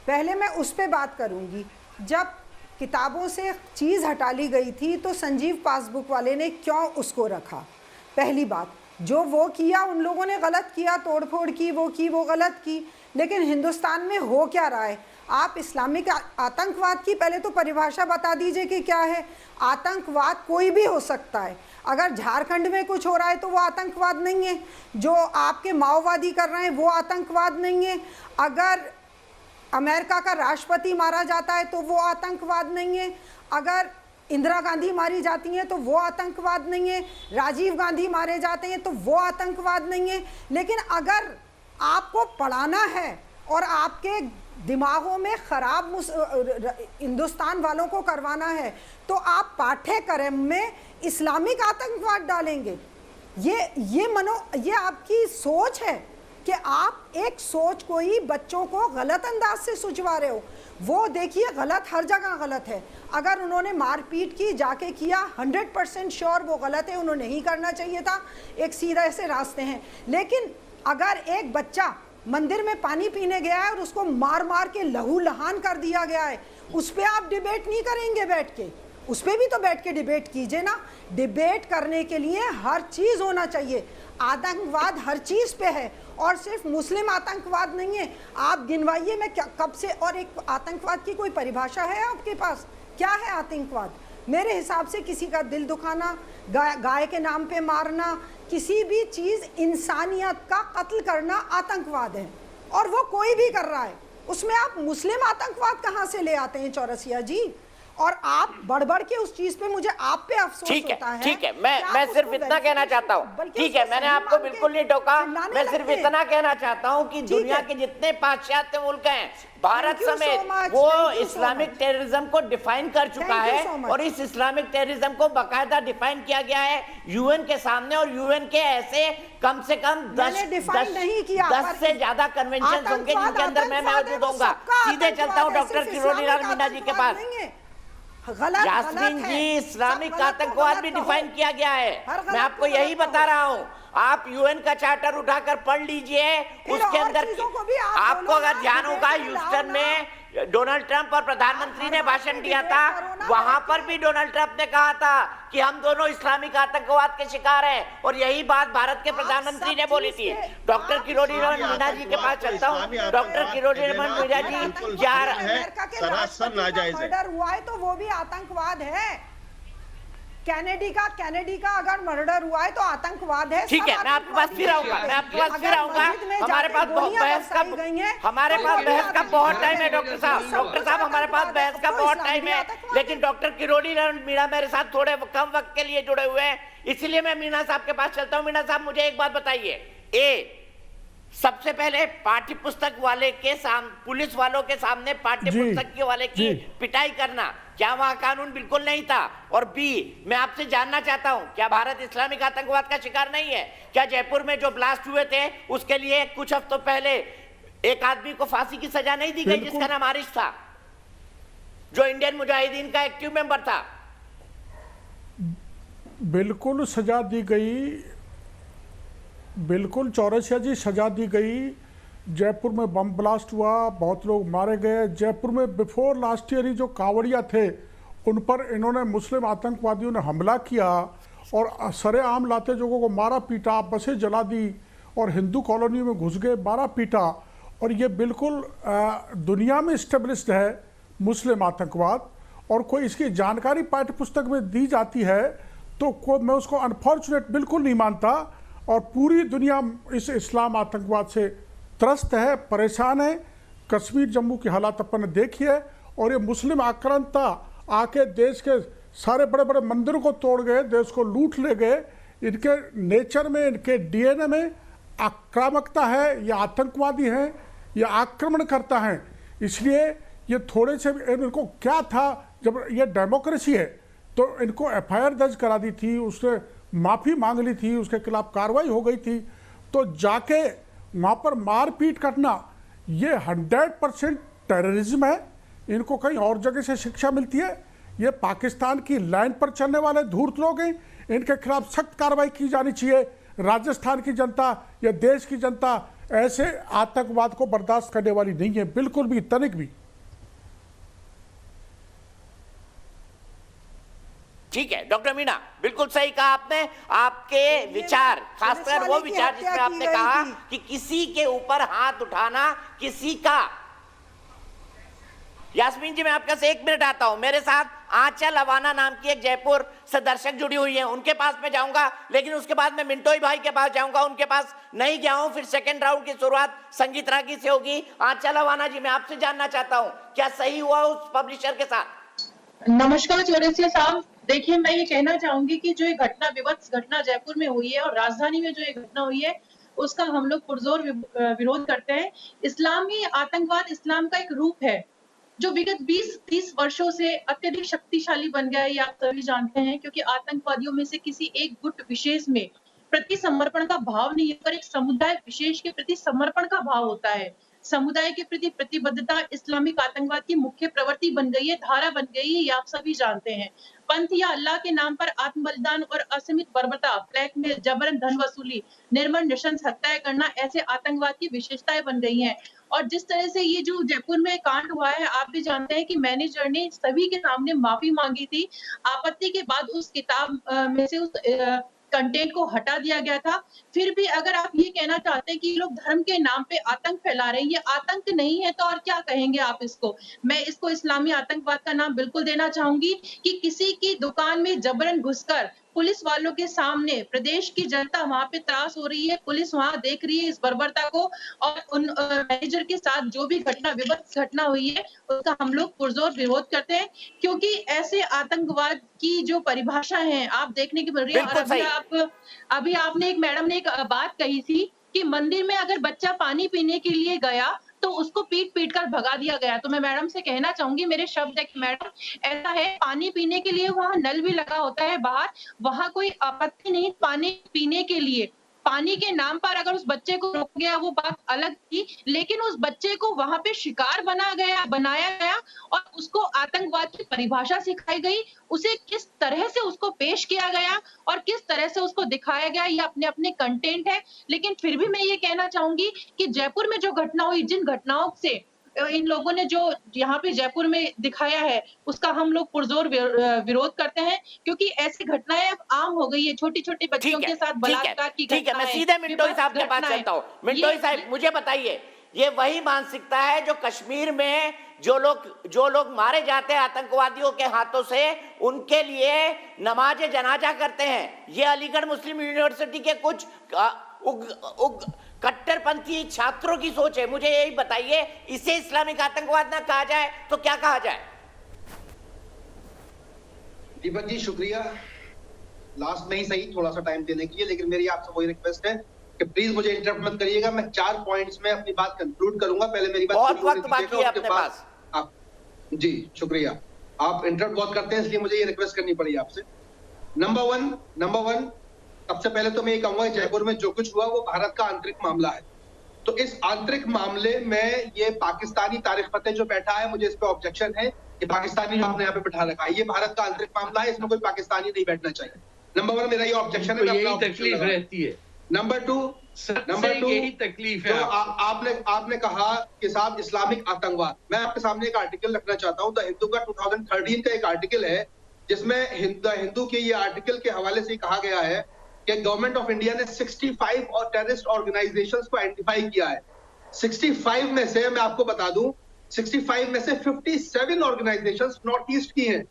पहले मैं उस पर बात करूंगी। जब किताबों से चीज़ हटा ली गई थी तो संजीव पासबुक वाले ने क्यों उसको रखा? पहली बात, जो वो किया उन लोगों ने गलत किया, तोड़फोड़ की, वो गलत की, लेकिन हिंदुस्तान में हो क्या रहा है? आप इस्लामिक आतंकवाद की पहले तो परिभाषा बता दीजिए कि क्या है। आतंकवाद कोई भी हो सकता है। अगर झारखंड में कुछ हो रहा है तो वो आतंकवाद नहीं है, जो आपके माओवादी कर रहे हैं वो आतंकवाद नहीं है, अगर अमेरिका का राष्ट्रपति मारा जाता है तो वो आतंकवाद नहीं है, अगर इंदिरा गांधी मारी जाती हैं तो वो आतंकवाद नहीं है, राजीव गांधी मारे जाते हैं तो वो आतंकवाद नहीं है। लेकिन अगर आपको पढ़ाना है और आपके दिमागों में खराब हिंदुस्तान वालों को करवाना है तो आप पाठ्यक्रम में इस्लामिक आतंकवाद डालेंगे। ये आपकी सोच है कि आप एक सोच को ही बच्चों को गलत अंदाज से सुझवा रहे हो। वो देखिए, गलत हर जगह गलत है। अगर उन्होंने मारपीट की, जाके किया, 100% श्योर वो गलत है, उन्होंने नहीं करना चाहिए था, एक सीधे से रास्ते हैं। लेकिन अगर एक बच्चा मंदिर में पानी पीने गया है और उसको मार मार के लहू लहान कर दिया गया है, उस पर आप डिबेट नहीं करेंगे बैठ के? उस पर भी तो बैठ के डिबेट कीजिए ना। डिबेट करने के लिए हर चीज़ होना चाहिए। आतंकवाद हर चीज़ पे है, और सिर्फ मुस्लिम आतंकवाद नहीं है। आप गिनवाइए, मैं क्या कब से, और एक आतंकवाद की कोई परिभाषा है आपके पास? क्या है आतंकवाद? मेरे हिसाब से किसी का दिल दुखाना, गाय के नाम पे मारना, किसी भी चीज़, इंसानियत का कत्ल करना आतंकवाद है, और वो कोई भी कर रहा है। उसमें आप मुस्लिम आतंकवाद कहाँ से ले आते हैं चौरसिया जी? और आप बढ़ के उस चीज पे, मुझे आप पे अफसोस होता है। ठीक है, मैं सिर्फ इतना कहना चाहता हूँ। ठीक है, मैंने आपको बिल्कुल नहीं टोका। मैं सिर्फ इतना कहना चाहता हूँ कि दुनिया के जितने पाश्चात्य मुल्क हैं, भारत समेत, वो इस्लामिक टेररिज्म को डिफाइन कर चुका है, और इस इस्लामिक टेररिज्म को बाकायदा डिफाइन किया गया है यूएन के सामने। और यूएन के ऐसे कम से कम 10 से ज्यादा कन्वेंशन होंगे जिनके अंदर मैं मौजूद होऊंगा। सीधे चलता हूँ डॉक्टर किरोड़ी लाल मीणा जी के पास। यास्मीन जी, इस्लामिक आतंकवाद भी डिफाइन किया गया है। मैं आपको यही बता रहा हूँ। आप यूएन का चार्टर उठाकर पढ़ लीजिए, उसके अंदर आपको अगर ध्यान होगा, ह्यूस्टन में डोनाल्ड ट्रंप और प्रधानमंत्री ने भाषण दिया था, वहां पर भी डोनाल्ड ट्रंप ने कहा था कि हम दोनों इस्लामिक आतंकवाद के शिकार हैं, और यही बात भारत के प्रधानमंत्री ने बोली थी। डॉक्टर किरोड़ी लाल मीणा जी के पास चलता हूँ। डॉक्टर किरोड़ी लाल मीणा जी, क्या सरासर नाजायज है? मर्डर हुआ है तो वो भी आतंकवाद है। कैनेडी का अगर मर्डर हुआ है तो आतंकवाद है। ठीक है, मैं आपके पास फिर आऊंगा। हमारे पास बहस का बहुत टाइम है डॉक्टर साहब, हमारे पास बहस का बहुत टाइम है। लेकिन डॉक्टर किरोड़ी लाल मीणा मेरे साथ थोड़े कम वक्त के लिए जुड़े हुए हैं, इसलिए मैं मीणा साहब के पास चलता हूँ। मीणा साहब, मुझे एक बात बताइए। सबसे पहले पाठ्य पुस्तक वाले के सामने, पुलिस वालों के सामने पाठ्य पुस्तक के वाले की पिटाई करना, क्या वहां कानून बिल्कुल नहीं था? और बी, मैं आपसे जानना चाहता हूं, क्या भारत इस्लामिक आतंकवाद का शिकार नहीं है? क्या जयपुर में जो ब्लास्ट हुए थे उसके लिए कुछ हफ्तों पहले एक आदमी को फांसी की सजा नहीं दी गई जिसका नाम आरिश था, जो इंडियन मुजाहिदीन का एक्टिव मेंबर था? बिल्कुल सजा दी गई, बिल्कुल चौरसिया जी, सजा दी गई। जयपुर में बम ब्लास्ट हुआ, बहुत लोग मारे गए। जयपुर में बिफोर लास्ट ईयर ही जो कांवड़िया थे उन पर इन्होंने, मुस्लिम आतंकवादियों ने हमला किया और सरेआम लाते लोगों को मारा पीटा, बसें जला दी और हिंदू कॉलोनी में घुस गए, मारा पीटा। और ये बिल्कुल दुनिया में इस्टेब्लिश्ड है मुस्लिम आतंकवाद, और कोई इसकी जानकारी पाठ्य पुस्तक में दी जाती है तो मैं उसको अनफॉर्चुनेट बिल्कुल नहीं मानता। और पूरी दुनिया इस इस्लाम आतंकवाद से त्रस्त है, परेशान है। कश्मीर जम्मू की हालात अपन ने देखी है, और ये मुस्लिम आक्रांता आके देश के सारे बड़े बड़े मंदिरों को तोड़ गए, देश को लूट ले गए। इनके नेचर में, इनके डीएनए में आक्रामकता है, ये आतंकवादी हैं, ये आक्रमण करता है। इसलिए ये थोड़े से, इनको क्या था, जब ये डेमोक्रेसी है तो इनको एफआईआर दर्ज करा दी थी, उसने माफ़ी मांग ली थी, उसके खिलाफ कार्रवाई हो गई थी, तो जाके वहाँ पर मारपीट करना ये 100% टेररिज्म है। इनको कहीं और जगह से शिक्षा मिलती है? ये पाकिस्तान की लाइन पर चलने वाले धूर्त लोग हैं, इनके खिलाफ सख्त कार्रवाई की जानी चाहिए। राजस्थान की जनता या देश की जनता ऐसे आतंकवाद को बर्दाश्त करने वाली नहीं है, बिल्कुल भी, तनिक भी। ठीक है डॉक्टर मीणा, बिल्कुल सही कहा आपने। आपके विचार, खासकर वो विचार जिसमें आपने कहा कि किसी के ऊपर हाथ उठाना किसी का। यास्मीन जी, मैं आपके से 1 मिनट आता हूं। मेरे साथ आंचल अवाना नाम की एक जयपुर से दर्शक जुड़ी हुई है, उनके पास मैं जाऊंगा, लेकिन उसके बाद मैं मिंटोई भाई के पास जाऊंगा, उनके पास नहीं गया हूं। फिर सेकंड राउंड की शुरुआत संगीत रागी से होगी। आंचल अवाना जी, मैं आपसे जानना चाहता हूं, क्या सही हुआ उस पब्लिशर के साथ? नमस्कार चौरसिया साहब, देखिए मैं ये कहना चाहूंगी कि जो ये घटना, विभत्स घटना जयपुर में हुई है और राजधानी में जो ये घटना हुई है, उसका हम लोग पुरजोर विरोध करते हैं। इस्लामी आतंकवाद इस्लाम का एक रूप है जो विगत 20-30 वर्षों से अत्यधिक शक्तिशाली बन गया है, ये आप सभी जानते हैं। क्योंकि आतंकवादियों में से किसी एक गुट विशेष में प्रति समर्पण का भाव नहीं है, पर एक समुदाय विशेष के प्रति समर्पण का भाव होता है। समुदाय के प्रति प्रतिबद्धता इस्लामिक आतंकवाद की मुख्य प्रवृत्ति बन गई है, धारा बन गई है, ये आप सभी जानते हैं। पंथ या अल्लाह के नाम पर आत्म बलिदान और असीमित बर्बरता, ब्लैकमेल, जबरन धन वसूली, निर्मम नृशंस हत्याएं करना ऐसे आतंकवाद की विशेषताएं बन गई हैं। और जिस तरह से ये जो जयपुर में कांड हुआ है, आप भी जानते हैं कि मैनेजर ने सभी के सामने माफी मांगी थी। आपत्ति के बाद उस किताब में से उस कंटेंट को हटा दिया गया था। फिर भी अगर आप ये कहना चाहते हैं कि ये लोग धर्म के नाम पे आतंक फैला रहे हैं, ये आतंक नहीं है तो और क्या कहेंगे आप इसको? मैं इसको इस्लामी आतंकवाद का नाम बिल्कुल देना चाहूंगी कि किसी की दुकान में जबरन घुसकर पुलिस वालों के सामने प्रदेश की जनता वहां पे त्रास हो रही है, पुलिस वहां देख रही है इस बर्बरता को, और उन मैनेजर के साथ जो भी विभत्स घटना हुई है उसका हम लोग पुरजोर विरोध करते हैं, क्योंकि ऐसे आतंकवाद की जो परिभाषा है आप देखने की मिल रही है। और अभी आपने एक मैडम ने एक बात कही थी कि मंदिर में अगर बच्चा पानी पीने के लिए गया तो उसको पीट पीट कर भगा दिया गया। तो मैं मैडम से कहना चाहूंगी, मेरे शब्द है कि मैडम ऐसा है, पानी पीने के लिए वहां नल भी लगा होता है बाहर, वहां कोई आपत्ति नहीं पानी पीने के लिए। पानी के नाम पर अगर उस बच्चे को रोक गया वो बात अलग थी, लेकिन उस बच्चे को वहां पे शिकार बनाया गया और उसको आतंकवाद की परिभाषा सिखाई गई, उसे किस तरह से उसको पेश किया गया और किस तरह से उसको दिखाया गया, ये अपने अपने कंटेंट है। लेकिन फिर भी मैं ये कहना चाहूंगी कि जयपुर में जो घटना हुई, जिन घटनाओं से इन लोगों ने जो यहाँ पे जयपुर में दिखाया है, उसका हम लोग पुरजोर विरोध करते हैं, क्योंकि ऐसी घटनाएं अब आम हो गई है। छोटी छोटी बच्चियों के साथ बलात्कार की ठीक है, मैं सीधे मिंटोई साहब के पास चलता हूँ। मिंटोई साहब, मुझे बताइए, ये वही मानसिकता है जो कश्मीर में जो लोग मारे जाते हैं आतंकवादियों के हाथों से, उनके लिए नमाज जनाजा करते हैं। ये अलीगढ़ मुस्लिम यूनिवर्सिटी के कुछ कट्टरपंथी छात्रों की सोच है। मुझे यही बताइए, इसे इस्लामिक आतंकवाद ना कहा जाए तो क्या कहा जाए? दीपक जी शुक्रिया, लास्ट में ही सही थोड़ा सा टाइम देने के लिए, लेकिन मेरी आपसे वही रिक्वेस्ट है कि प्लीज मुझे इंटरप्ट मत करिएगा। मैं 4 पॉइंट्स में अपनी बात कंक्लूड करूंगा। पहले मेरी बात बहुत वक्त बाकी है अपने पास। आप जी शुक्रिया, आप इंटरप्ट बहुत करते हैं, इसलिए मुझे ये रिक्वेस्ट करनी पड़ी आपसे। नंबर वन सबसे पहले तो मैं ये कहूंगा जयपुर में जो कुछ हुआ वो भारत का आंतरिक मामला है। तो इस आंतरिक मामले में ये पाकिस्तानी तारिक फतेह जो बैठा है, मुझे इस पे ऑब्जेक्शन है कि पाकिस्तानी जो आपने यहाँ पे बैठा रखा है, ये भारत का आंतरिक मामला है, इसमें कोई पाकिस्तानी नहीं बैठना चाहिए। नंबर 1 मेरा ये ऑब्जेक्शन है। यही तकलीफ रहती है। नंबर 2 यही तकलीफ है। तो आपने कहा कि साहब इस्लामिक आतंकवाद, मैं आपके सामने एक आर्टिकल रखना चाहता हूँ। द हिंदू का 2013 का एक आर्टिकल है, जिसमें हिंदू के ये आर्टिकल के हवाले से कहा गया है कि गवर्नमेंट ऑफ इंडिया ने 65 और टेररिस्ट ऑर्गेनाइजेशंस को आइडेंटिफाई किया है। 65 में से मैं आपको बता दूं, 65 में से 57 ऑर्गेनाइजेशंस नॉर्थ ईस्ट की हैं,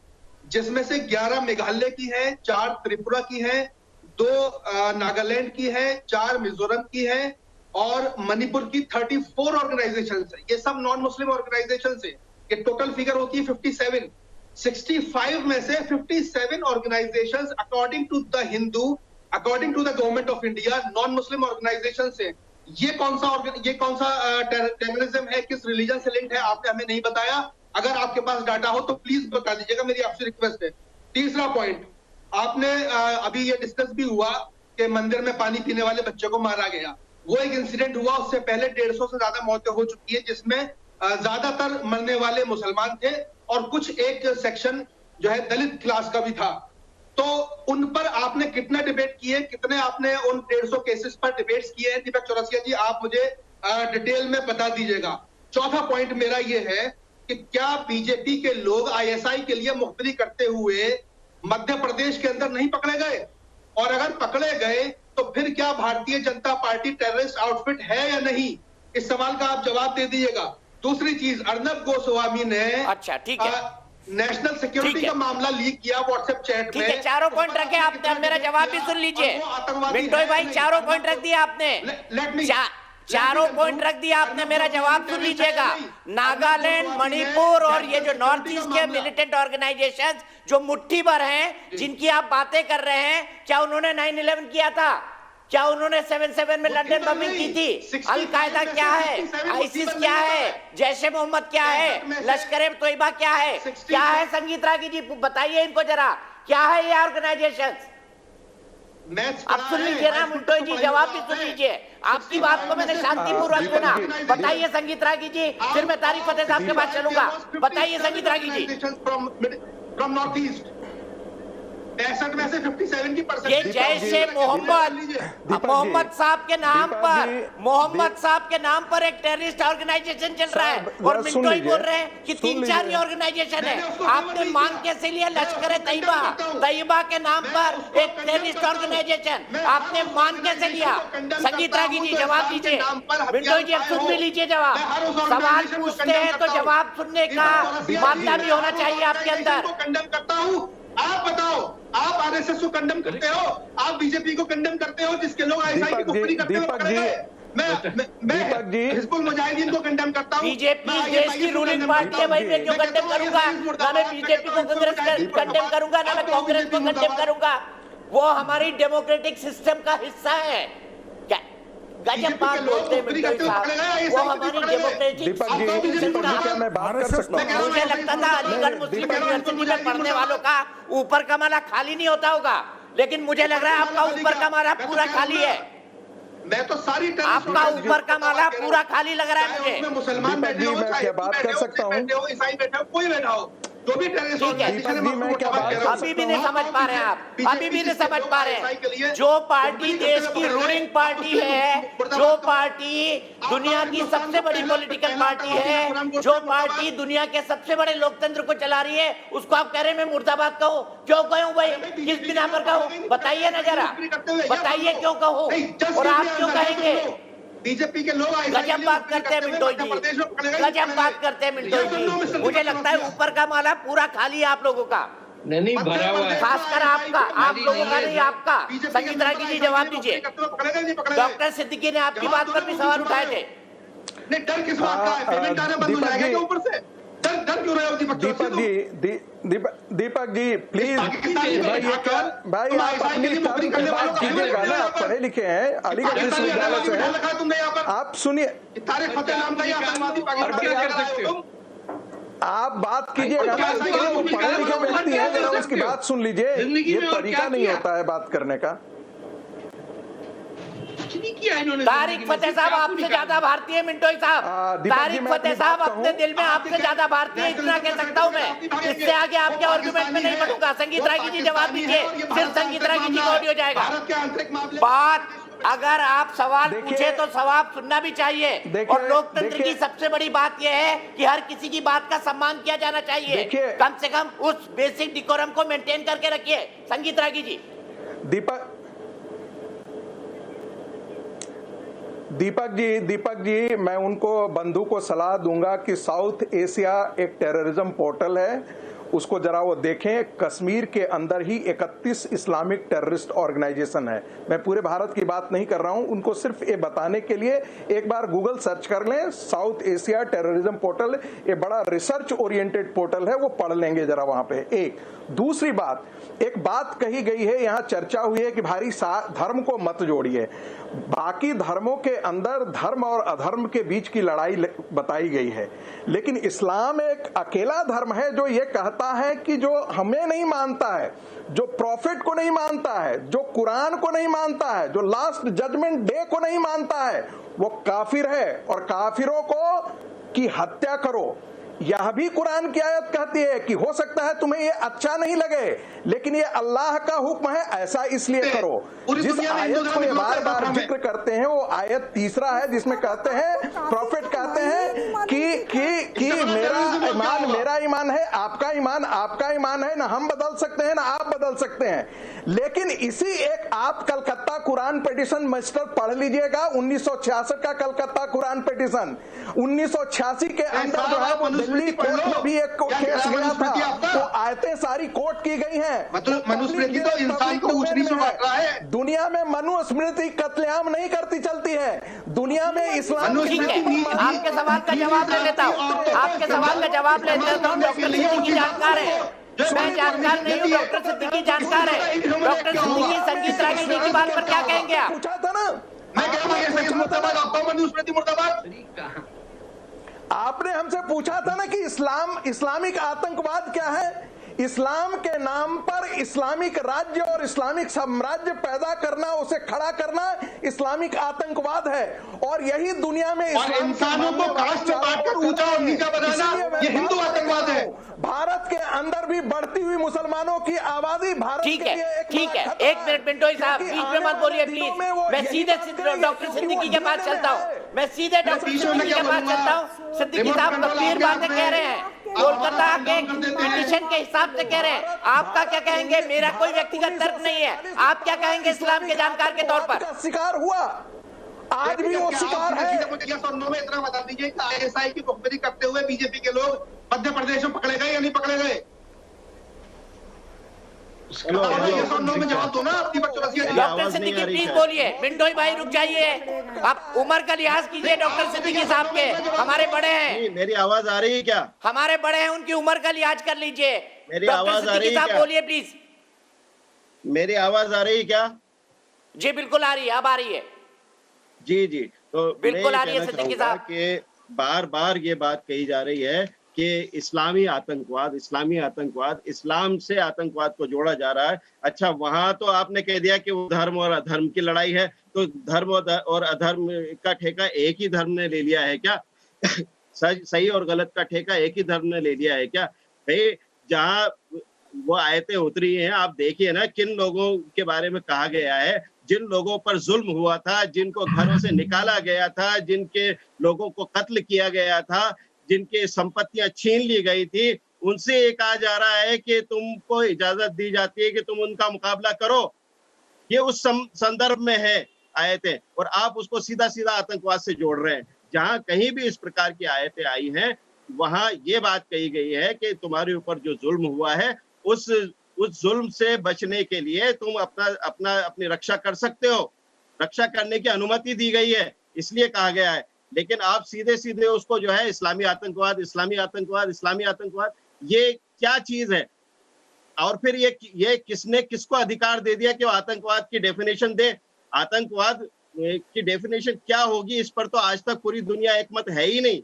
जिसमें से 11 मेघालय की हैं, 4 त्रिपुरा की हैं, 2 नागालैंड की हैं, 4 मिजोरम की हैं और मणिपुर की 34 ऑर्गेनाइजेशंस है। ये सब नॉन मुस्लिम ऑर्गेनाइजेशंस है। ये टोटल फिगर होती है 57। 65 में से 57 organisations according to the Hindu, according to the government of India non Muslim organisation से। ये कौन सा टेररिज्म है, किस रिलीजन से लिंक्ड है, आपने हमें नहीं बताया। अगर आपके पास डाटा हो तो प्लीज बता दीजिएगा, मेरी आपसे रिक्वेस्ट है। तीसरा पॉइंट, आपने अभी ये डिस्कस भी हुआ कि मंदिर में पानी पीने वाले बच्चे को मारा गया। वो एक इंसिडेंट हुआ, उससे पहले 150 से ज्यादा मौतें हो चुकी है, जिसमें ज्यादातर मरने वाले मुसलमान थे और कुछ एक सेक्शन जो है दलित क्लास का भी था। तो उन पर आपने कितना डिबेट किए, कितने आपने उन 150 केसेस पर डिबेट्स किए हैं? दीपक चौरसिया जी, आप मुझे डिटेल में बता दीजिएगा। चौथा पॉइंट मेरा ये है कि क्या बीजेपी के लोग आईएसआई के लिए मुखबिरी करते हुए मध्य प्रदेश के अंदर नहीं पकड़े गए? और अगर पकड़े गए तो फिर क्या Bharatiya Janata party terrorist outfit है या नहीं? इस सवाल का आप जवाब दे दीजिएगा। दूसरी चीज, अर्नब गोस्वामी ने अच्छा ठीक है नेशनल सिक्योरिटी का मामला लीक किया व्हाट्सएप चैट में। ठीक है, 4 पॉइंट रखे आपने, अब मेरा जवाब भी सुन लीजिए। मिंटोई भाई 4 पॉइंट रख दिया आपने, 4 पॉइंट रख दिया आपने, मेरा जवाब सुन लीजिएगा। नागालैंड, मणिपुर और ये जो नॉर्थ ईस्ट के मिलिटेंट ऑर्गेनाइजेशंस जो मुट्ठी भर हैं, जिनकी आप बातें कर रहे हैं, क्या उन्होंने 9/11 किया था? क्या उन्होंने 7/7 में लंदन बमिंग की थी? अल कायदा क्या है? आईसिस क्या है? जैश-ए मोहम्मद क्या है? लश्कर-ए-तोयबा क्या है? क्या है? संगीत रागी जी बताइए इनको जरा, क्या है ये ऑर्गेनाइजेशंस? अब सुन लीजिए ना मिंटो जी, जवाब भी सुन लीजिए। आपकी बात को मैंने शांतिपूर्वक सुना। बताइए संगीत रागी जी, फिर मैं तारिक फतेह साहब के पास चलूंगा। बताइए संगीत रागी जी। फ्रॉम नॉर्थ ईस्ट 65 में से 57 की परसेंट ये जैसे मोहम्मद साहब के नाम पर एक टेररिस्ट ऑर्गेनाइजेशन चल रहा है और मिंटो ही बोल रहे हैं कि 3-4 ऑर्गेनाइजेशन है। आपने मान कैसे लिया लश्कर तैयबा के नाम पर एक टेररिस्ट ऑर्गेनाइजेशन? आपने मान कैसे लिया? संगीत रागी जी जवाब दीजिए। मिंटो जी अब सुन भी लीजिए जवाब। सवाल पूछते हैं तो जवाब सुनने का मामला भी होना चाहिए आपके अंदर। कंडेम करता हूँ, आप बताओ, आप आरएसएस को कंडेम करते हो, आप बीजेपी को कंडेम करते हो, जिसके लोग आईएसआई की कुफरी करते हुए पकड़े गए। मैं हिजबुल मुजाहिदीन को कंडेम करता हूँ। बीजेपी देश की रूलिंग पार्टी है भाई, मैं क्यों कंडेम करूंगा? ना मैं बीजेपी को कंडेम करूंगा, ना मैं कांग्रेस को कंडेम करूंगा। वो हमारी डेमोक्रेटिक सिस्टम का हिस्सा है। गजब बात बोलते हैं मिंटो साहब, वो हमारी डेमोक्रेटिक सिस्टम का। मैं बात कर सकता हूं? मुझे लगता था अलीगढ़ मुस्लिम यूनिवर्सिटी में पढ़ने वालों का ऊपर का माला खाली नहीं होता होगा, लेकिन मुझे लग रहा है आपका ऊपर का माला पूरा खाली है। मैं तो सारी आपका ऊपर का माला पूरा खाली लग रहा है मुझे। मुसलमान बैठे हो, क्या बात कर सकता हूँ? ईसाई बैठे हो, कोई बैठा हो, जो भी टेररिस्ट अभी भी नहीं समझ पा रहे हैं आप, अभी भी नहीं समझ पा रहे हैं। जो पार्टी देश की रूलिंग पार्टी है, जो पार्टी दुनिया की सबसे बड़ी पॉलिटिकल पार्टी है, जो पार्टी दुनिया के सबसे बड़े लोकतंत्र को चला रही है, उसको आप कह रहे हैं मैं मुर्दाबाद कहूं? क्यों कहूं भाई? किस बिना पर कहूं? बताइए ना जरा, बताइए क्यों कहूं? और आप क्यों कहेंगे? बीजेपी के लोग गजब बात करते हैं मिंटो जी, गजब बात करते हैं मिंटो जी। मुझे लगता है ऊपर का माला पूरा खाली है आप लोगों का। नहीं भरा हुआ है, खासकर आपका, आप लोगों का नहीं, आपका। संगीत रागी जी जवाब दीजिए। डॉक्टर सिद्दीकी ने आपकी बात पर भी सवाल उठाए थे। नहीं, डर किस बात का है? पेमेंट आना बंद हो जाएगा क्या ऊपर से? डर क्यों रहे हो दीपक जी प्लीज भाई आप अपनी टर्म पे बात कीजिएगा ना। आप पढ़े लिखे हैं, अलीगढ़ विश्वविद्यालय से हैं, आप सुनिए। तारिक फतेह नाम का ये आतंकवादी पाकिस्तान आप बात कीजिएगा ना, वो पढ़े लिखे व्यक्ति हैं, जरा उसकी बात सुन लीजिए। ये तरीका नहीं होता है बात करने का। तारिक फतेह साहब आपसे ज्यादा भारतीय मिंटो साहब, तारिक फतेह साहब अपने दिल में आपसे ज्यादा भारतीय, इतना कह सकता हूं मैं। इससे आगे आपके आर्गुमेंट में नहीं बढ़ूंगा। संगीत रागी जी जवाब दीजिए, सिर्फ संगीत रागी जी को ऑडियो जाएगा। बात अगर आप सवाल पूछे तो सवाल सुनना भी चाहिए। और लोकतंत्र की सबसे बड़ी बात यह है कि हर किसी की बात का सम्मान किया जाना चाहिए। कम से कम उस बेसिक डिकोरम को मेंटेन करके रखिए। संगीत रागी जी। दीपक जी मैं उनको बंधु को सलाह दूंगा कि साउथ एशिया एक टेररिज्म पोर्टल है, उसको जरा वो देखें। कश्मीर के अंदर ही 31 इस्लामिक टेररिस्ट ऑर्गेनाइजेशन है। मैं पूरे भारत की बात नहीं कर रहा हूं, उनको सिर्फ ये बताने के लिए एक बार गूगल सर्च कर लें, साउथ एशिया टेररिज्म पोर्टल। ये बड़ा रिसर्च ओरिएंटेड पोर्टल है, वो पढ़ लेंगे जरा वहां पे। एक दूसरी बात, एक बात कही गई है, यहाँ चर्चा हुई है कि भारी धर्म को मत जोड़िए। बाकी धर्मों के अंदर धर्म और अधर्म के बीच की लड़ाई बताई गई है, लेकिन इस्लाम एक अकेला धर्म है जो ये कहता है कि जो हमें नहीं मानता है, जो प्रॉफिट को नहीं मानता है, जो कुरान को नहीं मानता है, जो लास्ट जजमेंट डे को नहीं मानता है, वो काफिर है। और काफिरों को की हत्या करो। यह भी कुरान की आयत कहती है कि हो सकता है तुम्हें ये अच्छा नहीं लगे, लेकिन ये अल्लाह का हुक्म है, ऐसा इसलिए करो। जिस आयत को ये बार बार जिक्र करते हैं वो आयत 3 है, जिसमें कहते हैं, प्रॉफिट कहते हैं कि मेरा ईमान है, आपका ईमान है, ना हम बदल सकते हैं ना आप बदल सकते हैं। लेकिन इसी एक आप कलकत्ता कुरान पिटीशन मास्टर पढ़ लीजिएगा, 1966 का कलकत्ता कुरान पिटीशन। 1986 के अंदर जो है वो दिल्ली कोर्ट में भी एक केस गया था, तो आयतें सारी कोर्ट की गई हैं। मनुस्मृति तो इंसान को ऊंच नीच में बांट रहा है। दुनिया में मनुस्मृति कत्लेआम नहीं करती चलती है, दुनिया में इस्लाम। आपके सवाल का जवाब ले लेता हूँ, आपके सवाल का जवाब ले लेता हूँ। डॉक्टर सिद्दीकी जानकार है, मैं जानकार नहीं हूँ, डॉक्टर सिद्दीकी जानकार है। डॉक्टर सिद्दीकी संगीत रागी जी की बात पर क्या कहेंगे आप? पूछा था ना, आपने हमसे पूछा था ना कि इस्लामिक आतंकवाद क्या है। इस्लाम के नाम पर इस्लामिक राज्य और इस्लामिक साम्राज्य पैदा करना, उसे खड़ा करना इस्लामिक आतंकवाद है। और यही दुनिया में इंसानों को कास्ट में बांटकर ऊंचा और नीचा बनाना ये हिंदू आतंकवाद है। भारत के अंदर भी बढ़ती हुई मुसलमानों की आबादी भारत ठीक है, ठीक है, एक मिनट मिंटोई साहब बीच में मत बोलिए प्लीज। मैं सीधे डॉक्टर सिद्दीकी के पास चलता हूँ, मैं सीधे डॉक्टर सिद्दीकी के पास चलता हूँ। सिद्दीकी साहब गंभीर बातें कह रहे हैं, कोलकाता के पिटीशन के हिसाब से कह रहे हैं, आपका क्या कहेंगे? मेरा कोई व्यक्तिगत तर्क नहीं है, आप क्या कहेंगे इस्लाम के जानकार के तौर पर? शिकार हुआ, आज भी वो शिकार है। में इतना बता दीजिए कि आईएसआई की मुखबिरी करते हुए बीजेपी के लोग मध्य प्रदेश में पकड़े गए या नहीं पकड़े गए? जवाब दो ना अपनी डॉक्टर सिद्दीकी प्लीज बोलिए। मिंटोई भाई रुक जाइए, आप उम्र का लिहाज कीजिए डॉक्टर सिद्दीकी साहब के, हमारे बड़े हैं। मेरी आवाज आ रही है क्या? हमारे बड़े हैं, उनकी उम्र का लिहाज कर लीजिए। मेरी डॉक्टर आवाज आ रही सिद्दीकी है साहब क्या? बोलिए प्लीज। मेरी आवाज आ रही है क्या? जी बिल्कुल आ रही है, अब आ रही है जी जी। तो बिल्कुल आ रही है सिद्दीकी साहब। कि बार बार ये बात कही जा रही है कि इस्लामी आतंकवाद इस्लाम से आतंकवाद को जोड़ा जा रहा है। अच्छा, वहां तो आपने कह दिया कि वो धर्म और अधर्म की लड़ाई है, तो धर्म और अधर्म का ठेका एक ही धर्म ने ले लिया है क्या? सही और गलत का ठेका एक ही धर्म ने ले लिया है क्या? भाई, जहाँ वो आयतें उतरी हैं, आप देखिए ना किन लोगों के बारे में कहा गया है, जिन लोगों पर जुल्म हुआ था, जिनको घरों से निकाला गया था, जिनके लोगों को कत्ल किया गया था, जिनकी संपत्तियां छीन ली गई थी, उनसे ये कहा जा रहा है कि तुमको इजाजत दी जाती है कि तुम उनका मुकाबला करो। ये उस संदर्भ में है आयतें, और आप उसको सीधा सीधा आतंकवाद से जोड़ रहे हैं। जहां कहीं भी इस प्रकार की आयतें आई हैं, वहां ये बात कही गई है कि तुम्हारे ऊपर जो जुल्म हुआ है, उस जुल्म से बचने के लिए तुम अपनी रक्षा कर सकते हो, रक्षा करने की अनुमति दी गई है, इसलिए कहा गया है। लेकिन आप सीधे सीधे उसको जो है इस्लामी आतंकवाद, ये क्या चीज है? और फिर ये किसने किसको अधिकार दे दिया कि वो आतंकवाद की डेफिनेशन दे? आतंकवाद की डेफिनेशन क्या होगी, इस पर तो आज तक पूरी दुनिया एकमत है ही नहीं।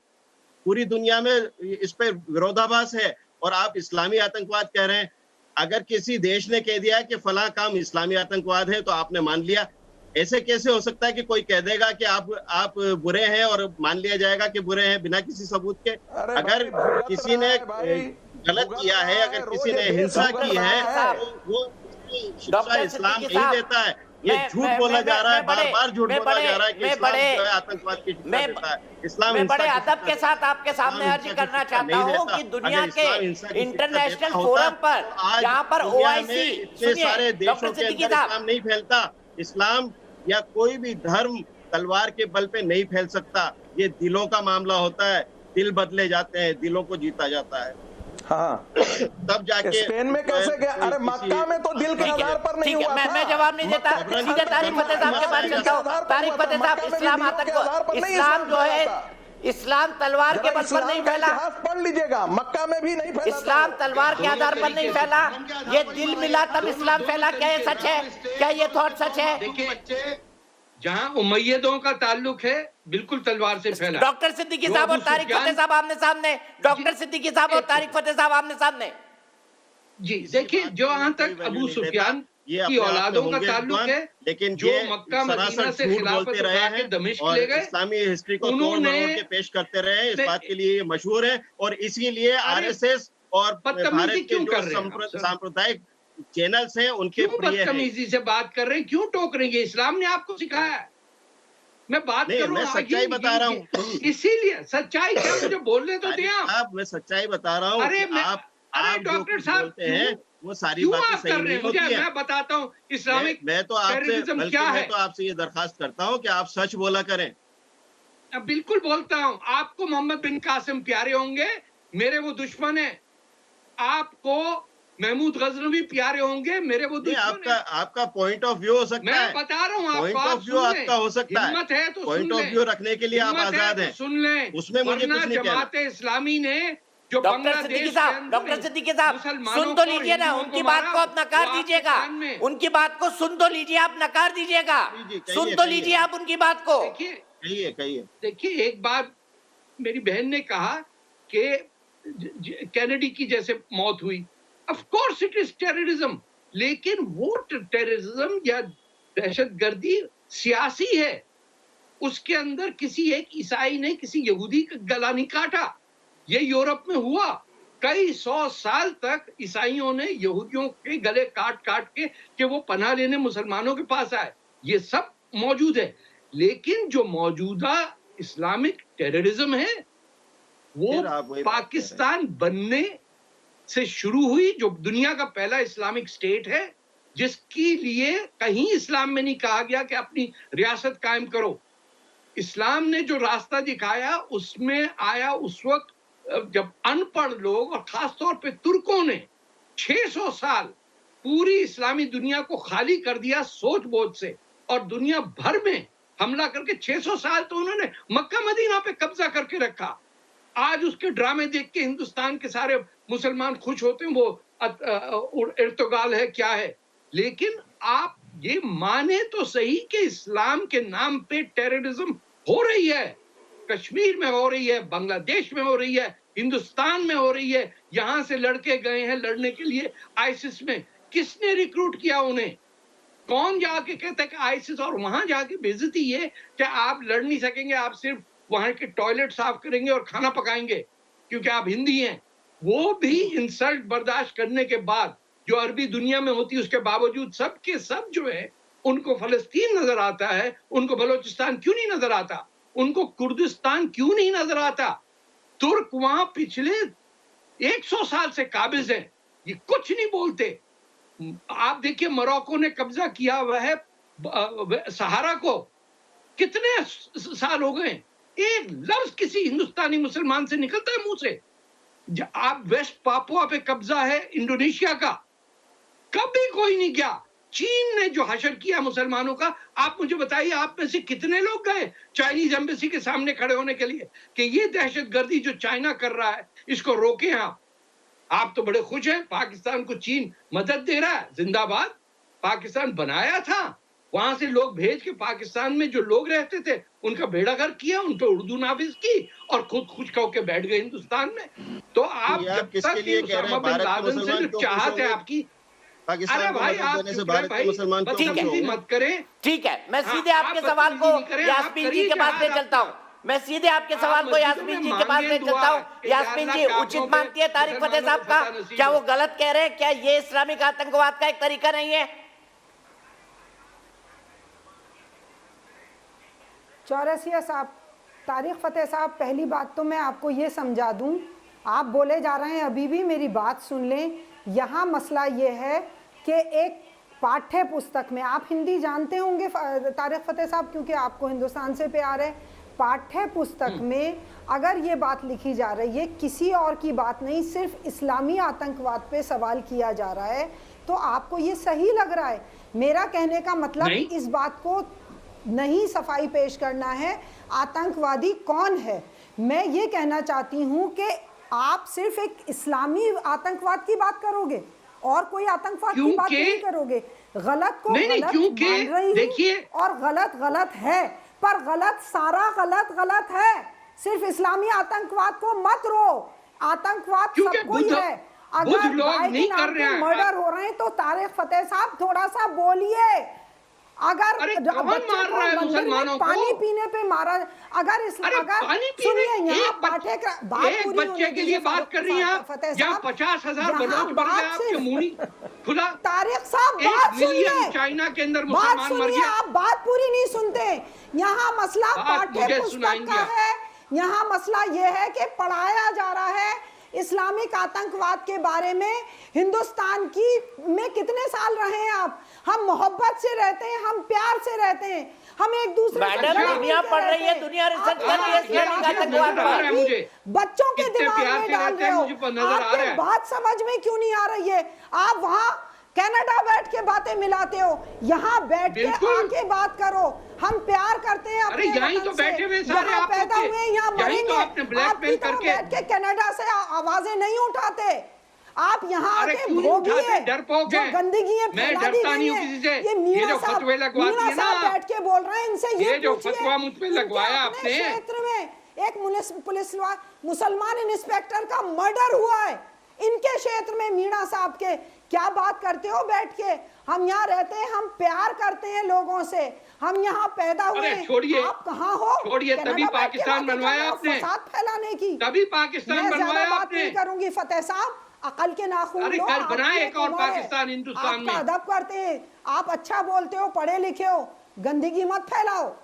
पूरी दुनिया में इस पर विरोधाभास है, और आप इस्लामी आतंकवाद कह रहे हैं। अगर किसी देश ने कह दिया कि फला काम इस्लामी आतंकवाद है तो आपने मान लिया। ऐसे कैसे हो सकता है कि कोई कह देगा कि आप बुरे हैं और मान लिया जाएगा कि बुरे हैं बिना किसी सबूत के? अगर किसी ने गलत किया है, अगर किसी ने हिंसा की है, तो वो शिक्षा इस्लाम नहीं देता है। ये झूठ बोला जा रहा है, बार बार झूठ बोला जा रहा है कि इस्लाम जो है आतंकवाद की शिक्षा देता है। इस्लाम मैं बड़े अदब के साथ आपके सामने अर्ज करना चाहता हूँ कि दुनिया के इंटरनेशनल फोरम पर, जहाँ पर ओआईसी, सारे देशों के अंदर इस्लाम नहीं फैलता। इस्लाम या कोई भी धर्म तलवार के बल पे नहीं फैल सकता। ये दिलों का मामला होता है, दिल बदले जाते हैं, दिलों को जीता जाता है। हाँ, तब जाके स्पेन में कैसे गया? अरे मक्का में तो दिल के आधार पर नहीं हुआ था। मैं जवाब नहीं देता, सीधे तारिक फतेह साहब के पास चलता हूँ। तारिक फतेह साहब, इस्लाम आतंकवाद, इस्लाम जो है, इस्लाम तलवार के बल पर नहीं फैला। पढ़ लीजिएगा, मक्का में भी नहीं फैला। इस्लाम तलवार के आधार पर नहीं फैला, ये दिल मिला तब इस्लाम फैला। क्या ये सच है? क्या ये थॉट सच है? देखिए, जहां उमैयदों का ताल्लुक है, बिल्कुल तलवार से फैला। डॉक्टर सिद्दीकी साहब और तारिक फतेह साहब आमने सामने, डॉक्टर सिद्दीकी साहब और तारिक फतेह साहब आमने सामने। जी देखिए, जहां तक अबू सुफियान की औलादों का ताल्लुक है, लेकिन जो मक्का मदीना से खिलाफत उठा के दमिश्क ले गए, इस्लामी हिस्ट्री को तोड़ मरोड़ के पेश करते रहे, इस बात के लिए मशहूर है। और इसीलिए आरएसएस और भारत के जो सांप्रदायिक चैनल्स हैं उनके बदतमीजी से बात कर रहे हैं, क्यों टोक रहे हैं? इस्लाम ने आपको सिखाया है। मैं बात करूं, मैं सच्चाई बता रहा हूँ। इसीलिए सच्चाई क्या, मुझे बोलने तो दिया। आप, मैं सच्चाई बता रहा हूँ। अरे डॉक्टर साहब हैं वो सारी बातें सही नहीं होती हैं। मैं बताता हूँ इस्लामिक टेररिज्म क्या है। मैं तो आपसे ये दरखास्त करता हूँ कि आप सच बोला करें। बिल्कुल बोलता हूँ। आपको मोहम्मद बिन कासिम प्यारे होंगे, मेरे वो दुश्मन है। आपको महमूद गजनवी प्यारे होंगे, मेरे वो दुश्मन है। आपका पॉइंट ऑफ व्यू हो सकता है। मैं बता रहा हूँ, पॉइंट ऑफ व्यू आपका हो सकता है। हिम्मत है तो पॉइंट ऑफ व्यू रखने के लिए आप आजाद हैं। सुन लें, उसमें मुझे कुछ नहीं कहना। जमात इस्लामी ने जो डॉक्टर सिद्दीकी साहब सुन तो लीजिए ना, उनकी बात को आप नकार दीजिएगा। उनकी बात को सुन तो लीजिए, आप नकार दीजिएगा। सुन तो लीजिए आप उनकी बात को। कहिए। देखिए, एक बार मेरी बहन ने कहा कि कैनेडी की जैसे मौत हुई, of course it is terrorism, लेकिन वो टेररिज्म या दहशतगर्दी सियासी है। उसके अंदर किसी एक ईसाई ने किसी यहूदी का गला नहीं काटा। ये यूरोप में हुआ, कई 100 साल तक ईसाइयों ने यहूदियों के गले काट काट के कि वो पनाह लेने मुसलमानों के पास आए, ये सब मौजूद है। लेकिन जो मौजूदा इस्लामिक टेररिज्म है वो पाकिस्तान बनने से शुरू हुई, जो दुनिया का पहला इस्लामिक स्टेट है, जिसके लिए कहीं इस्लाम में नहीं कहा गया कि अपनी रियासत कायम करो। इस्लाम ने जो रास्ता दिखाया उसमें आया उस वक्त जब अनपढ़ लोग और खासतौर पे तुर्कों ने 600 साल पूरी इस्लामी दुनिया को खाली कर दिया सोच बोझ से, और दुनिया भर में हमला करके 600 साल तो उन्होंने मक्का मदीना पे कब्जा करके रखा। आज उसके ड्रामे देख के हिंदुस्तान के सारे मुसलमान खुश होते हैं, वो इर्तुगाल है क्या है। लेकिन आप ये माने तो सही कि इस्लाम के नाम पे टेररिज्म हो रही है, कश्मीर में हो रही है, बांग्लादेश में हो रही है, हिंदुस्तान में हो रही है। यहां से लड़के गए हैं लड़ने के लिए आईसिस में, किसने रिक्रूट किया उन्हें? कौन जाके कहता है कि आईसिस, और वहां जाके बेइज्जती ये कि आप लड़ नहीं सकेंगे, आप सिर्फ वहां के टॉयलेट साफ करेंगे और खाना पकाएंगे क्योंकि आप हिंदी हैं। वो भी इंसल्ट बर्दाश्त करने के बाद, जो अरबी दुनिया में होती है उसके बावजूद सब के सब जो है उनको फलस्तीन नजर आता है, उनको बलोचिस्तान क्यों नहीं नजर आता, उनको कुर्दिस्तान क्यों नहीं नजर आता? तुर्क वहां पिछले 100 साल से काबिज हैं, ये कुछ नहीं बोलते। आप देखिए मोरक्को ने कब्जा किया हुआ है सहारा को, कितने साल हो गए, एक लफ्ज किसी हिंदुस्तानी मुसलमान से निकलता है मुंह से? आप वेस्ट पापुआ पे कब्जा है इंडोनेशिया का, कभी कोई नहीं गया। चीन ने जो हशर किया मुसलमानों का, आप मुझे बताइए आप में से कितने लोग गए चाइनीज एम्बेसी के सामने खड़े होने के लिए कि ये दहशतगर्दी जो चाइना कर रहा है इसको रोकें आप तो बड़े खुश हैं, पाकिस्तान को चीन मदद दे रहा है, जिंदाबाद। पाकिस्तान बनाया था, वहां से लोग भेज के पाकिस्तान में जो लोग रहते थे उनका बेड़ागर किया, उन पे उर्दू नाफिज की और खुद खुश होकर बैठ गए हिंदुस्तान में। तो आप जब तक उसामा बिन लादेन से जो चाहत है आपकी, अरे भाई आप मत करें। ठीक है, मैं सीधे आपके सवाल को यास्मीन जी के पास ले चलता हूँ। मैं सीधे आपके सवाल को यास्मीन जी के पास ले चलता हूँ। यास्मीन जी, उचित मानती है तारिक फतेह साहब का? क्या वो गलत कह रहे हैं? क्या ये इस्लामिक आतंकवाद का एक तरीका नहीं है? चौरसिया साहब, तारिक फतेह साहब, पहली बात तो मैं आपको ये समझा दूं, आप बोले जा रहे हैं, अभी भी मेरी बात सुन लें। यहाँ मसला ये है कि एक पाठ्य पुस्तक में, आप हिंदी जानते होंगे तारिक फतेह साहब क्योंकि आपको हिंदुस्तान से प्यार है, पाठ्य पुस्तक में अगर ये बात लिखी जा रही है, किसी और की बात नहीं, सिर्फ इस्लामी आतंकवाद पे सवाल किया जा रहा है, तो आपको ये सही लग रहा है? मेरा कहने का मतलब इस बात को नहीं सफाई पेश करना है आतंकवादी कौन है। मैं ये कहना चाहती हूँ कि आप सिर्फ एक इस्लामी आतंकवाद की बात करोगे और कोई आतंकवाद की बात नहीं करोगे। गलत को गलत मान रही हूं और गलत गलत है, पर गलत सारा गलत है। सिर्फ इस्लामी आतंकवाद को मत रो, आतंकवाद सबको ही है। अगर भाई के नाम पे मर्डर हो रहे हैं तो तारिक फतेह साहब थोड़ा सा बोलिए। अगर पानी पीने पे मारा, अगर सुनिए, यहाँ बच्चे के लिए बात कर रही हैं आप, यहाँ 50,000 बलोच मर गए आपके मुंह खुला। तारिक साहब बात सुनिए, चाइना के अंदर मुसलमान मर गया। आप बात पूरी नहीं सुनते। यहाँ मसला पाठ्य पुस्तक का है, यहाँ मसला ये है कि पढ़ाया जा रहा है इस्लामिक आतंकवाद के बारे में। हिंदुस्तान की में कितने साल रहे हैं आप? हम मोहब्बत से रहते हैं, हम प्यार से रहते हैं, हम एक दूसरे से दुनिया पढ़ रही है, दुनिया रिसर्च कर रही है इस्लामिक आतंकवाद पर। बच्चों के दिमाग में डाल रहे हो। आपकी बात समझ में क्यों नहीं आ रही है? आप वहाँ कनाडा बैठ के बातें मिलाते हो, यहाँ बैठ के आके बात करो। हम प्यार करते हैं अपने यहीं तो बैठे हुए सारे आप पैदा हुए, यहाँ मरेंगे। आपकी तरह बैठ के कनाडा से आवाजें नहीं उठाते। आप यहाँ आके भोगिए जो गंदगियां फैला दी गई हैं। ये मीना साहब बैठ के बोल रहे हैं, इनसे ये जो फतवा मुझ पे लगवाया आपने, क्षेत्र में एक पुलिस मुसलमान इंस्पेक्टर का मर्डर हुआ है, इनके क्षेत्र में मीणा साहब के क्या बात करते हो बैठ के? हम यहाँ रहते हैं, हम प्यार करते हैं लोगों से, हम यहाँ पैदा हुए। आप कहाँ हो? छोड़िए, तभी पाकिस्तान बनवाया आपने, फसाद फैलाने की। तभी पाकिस्तान बनवाया बात आपने। नहीं करूंगी फतेह साहब, अकल के नाखून लो। कल बनाए एक और उम्र है, पाकिस्तान हिंदुस्तान में। आपका अदब करते हैं, आप अच्छा बोलते हो, पढ़े लिखे हो, गंदगी मत फैलाओ।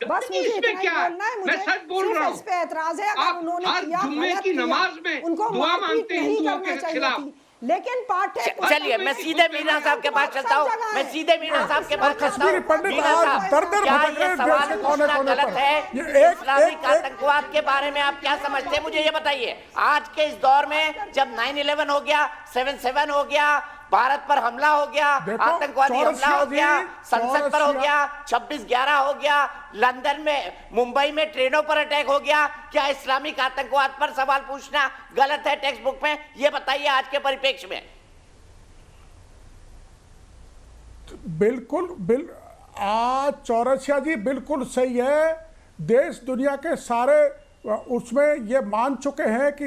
बस मुझे इतना ही बोलना है। मुझे सच बोल रहा हूं। इस पे एतराज है, अगर उन्होंने किया जुम्मे की नमाज में उनको दुआ मांगते हैं हिंदुओं के खिलाफ। लेकिन पाठ्य चलिए मैं सीधे मीणा साहब के पास चलता हूँ, मैं सीधे मीणा साहब के पास चलता हूँ। मीणा साहब, क्या ये सवाल पूछना गलत है? इस्लामिक आतंकवाद के बारे में आप क्या समझते हैं, मुझे ये बताइए। आज के इस दौर में जब 9/11 हो गया, 7/7 हो गया, भारत पर हमला हो गया, आतंकवादी हमला हो गया, संसद पर हो गया, 26/11 हो गया, लंदन में, मुंबई में ट्रेनों पर अटैक हो गया, क्या इस्लामिक आतंकवाद पर सवाल पूछना गलत है टेक्स्ट बुक में? ये बताइए आज के परिप्रेक्ष्य में। बिल्कुल आज चौरसिया जी बिल्कुल सही है। देश दुनिया के सारे उसमें ये मान चुके हैं कि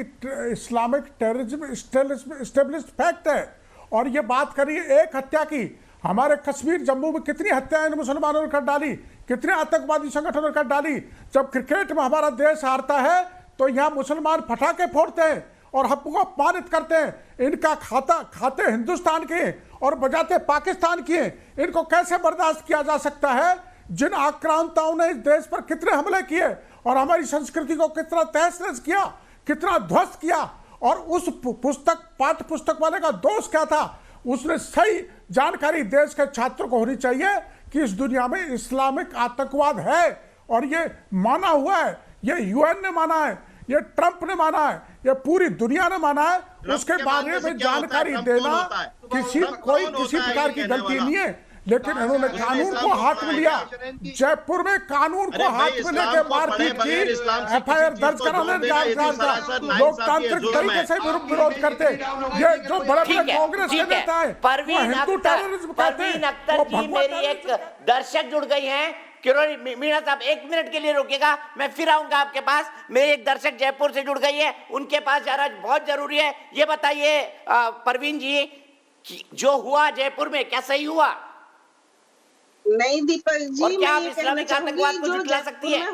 इस्लामिक टेररिज्म एस्टेब्लिश्ड फैक्ट है। और ये बात करिए एक हत्या की, हमारे कश्मीर जम्मू में कितनी हत्याएं मुसलमानों ने कर डाली, कितने आतंकवादी संगठनों ने कर डाली। जब क्रिकेट में हमारा देश हारता है तो यहाँ मुसलमान पटाखे फोड़ते हैं और हमको अपमानित करते हैं। इनका खाते हिंदुस्तान के और बजाते पाकिस्तान के। इनको कैसे बर्दाश्त किया जा सकता है? जिन आक्रांताओं ने इस देश पर कितने हमले किए और हमारी संस्कृति को कितना तहस नहस किया, कितना ध्वस्त किया। और उस पाठ्य पुस्तक वाले का दोष क्या था? उसने सही जानकारी देश के छात्रों को होनी चाहिए कि इस दुनिया में इस्लामिक आतंकवाद है और ये माना हुआ है, ये यूएन ने माना है, ये ट्रंप ने माना है, ये पूरी दुनिया ने माना है। उसके बारे में जानकारी देना किसी प्रकार की गलती नहीं है। लेकिन इन्होंने कानून को हाथ में लिया। जयपुर में कानून को हाथ में लेकर मारपीट की, एफआईआर दर्ज कराने लोकतांत्रिक तरीके से विरोध करते। ये जो बड़े बड़े कांग्रेस के नेता है परवीन अख्तर जी मेरी एक दर्शक जुड़ गई हैं। किरोड़ी मीणा साहब 1 मिनट के लिए रोकिएगा, मैं फिर आऊंगा आपके पास। मेरी एक दर्शक जयपुर से जुड़ गई है, उनके पास जाना बहुत जरूरी है। ये बताइए परवीन जी, जो हुआ जयपुर में क्या सही हुआ? नहीं दीपक जी, और क्या आप इस्लामिक आतंकवाद को झुठला सकती है?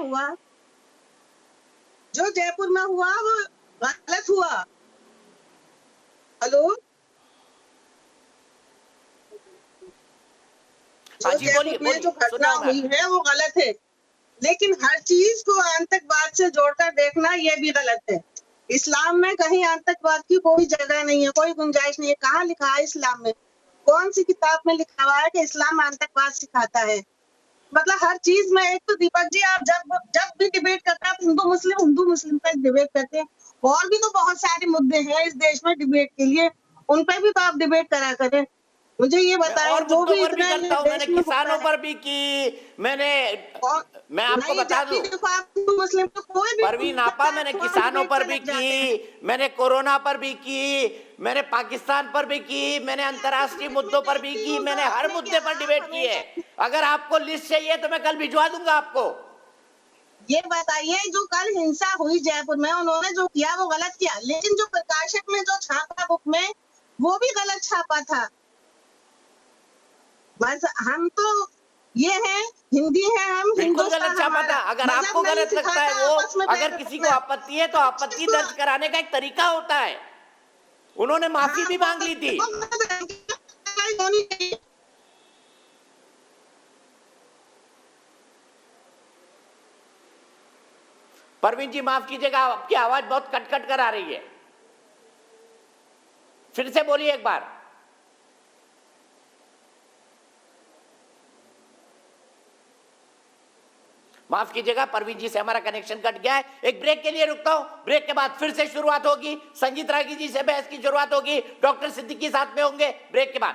जो जयपुर में हुआ वो गलत हुआ। हेलो, जो जयपुर में जो घटना हुई है वो गलत है, लेकिन हर चीज को आतंकवाद से जोड़कर देखना ये भी गलत है। इस्लाम में कहीं आतंकवाद की कोई जगह नहीं है, कोई गुंजाइश नहीं है। कहाँ लिखा है इस्लाम में? कौन सी किताब में लिखा हुआ है कि इस्लाम आतंकवाद सिखाता है? मतलब हर चीज में। एक तो दीपक जी, आप जब भी डिबेट करते हैं आप हिंदू मुस्लिम पर डिबेट करते हैं। और भी तो बहुत सारे मुद्दे हैं इस देश में डिबेट के लिए, उन पर भी तो आप डिबेट करा करें। मुझे ये बताएं, जो भी करता हूं, मैंने किसानों पर भी की, मैं आपको बता दूं मुस्लिम तो कोई भी परवीन आपा, मैंने किसानों पर भी की, मैंने कोरोना पर भी की, मैंने पाकिस्तान पर भी की, मैंने अंतर्राष्ट्रीय मुद्दों पर भी की, मैंने हर मुद्दे पर डिबेट की है। अगर आपको लिस्ट चाहिए तो मैं कल भिजवा दूंगा आपको। ये बताइए, जो कल हिंसा हुई जयपुर में, उन्होंने जो किया वो गलत किया, लेकिन जो प्रकाशक में जो छापा बुक में वो भी गलत छापा था। बस हम तो ये है, हिंदी है, हम बिल्कुल गलत छापा था। अगर आपको गलत लगता है वो, अगर किसी को आपत्ति है तो आपत्ति दर्ज कराने का एक तरीका होता है। उन्होंने माफी भी मांग ली थी। परवीन जी माफ कीजिएगा, आपकी आवाज बहुत कट कर आ रही है, फिर से बोलिए एक बार। माफ कीजिएगा, परवीन जी से हमारा कनेक्शन कट गया है। एक ब्रेक के लिए रुकता हूं, ब्रेक के बाद फिर से शुरुआत होगी। संजीत रागी जी से बहस की शुरुआत होगी, डॉक्टर सिद्दीकी साथ में होंगे ब्रेक के बाद।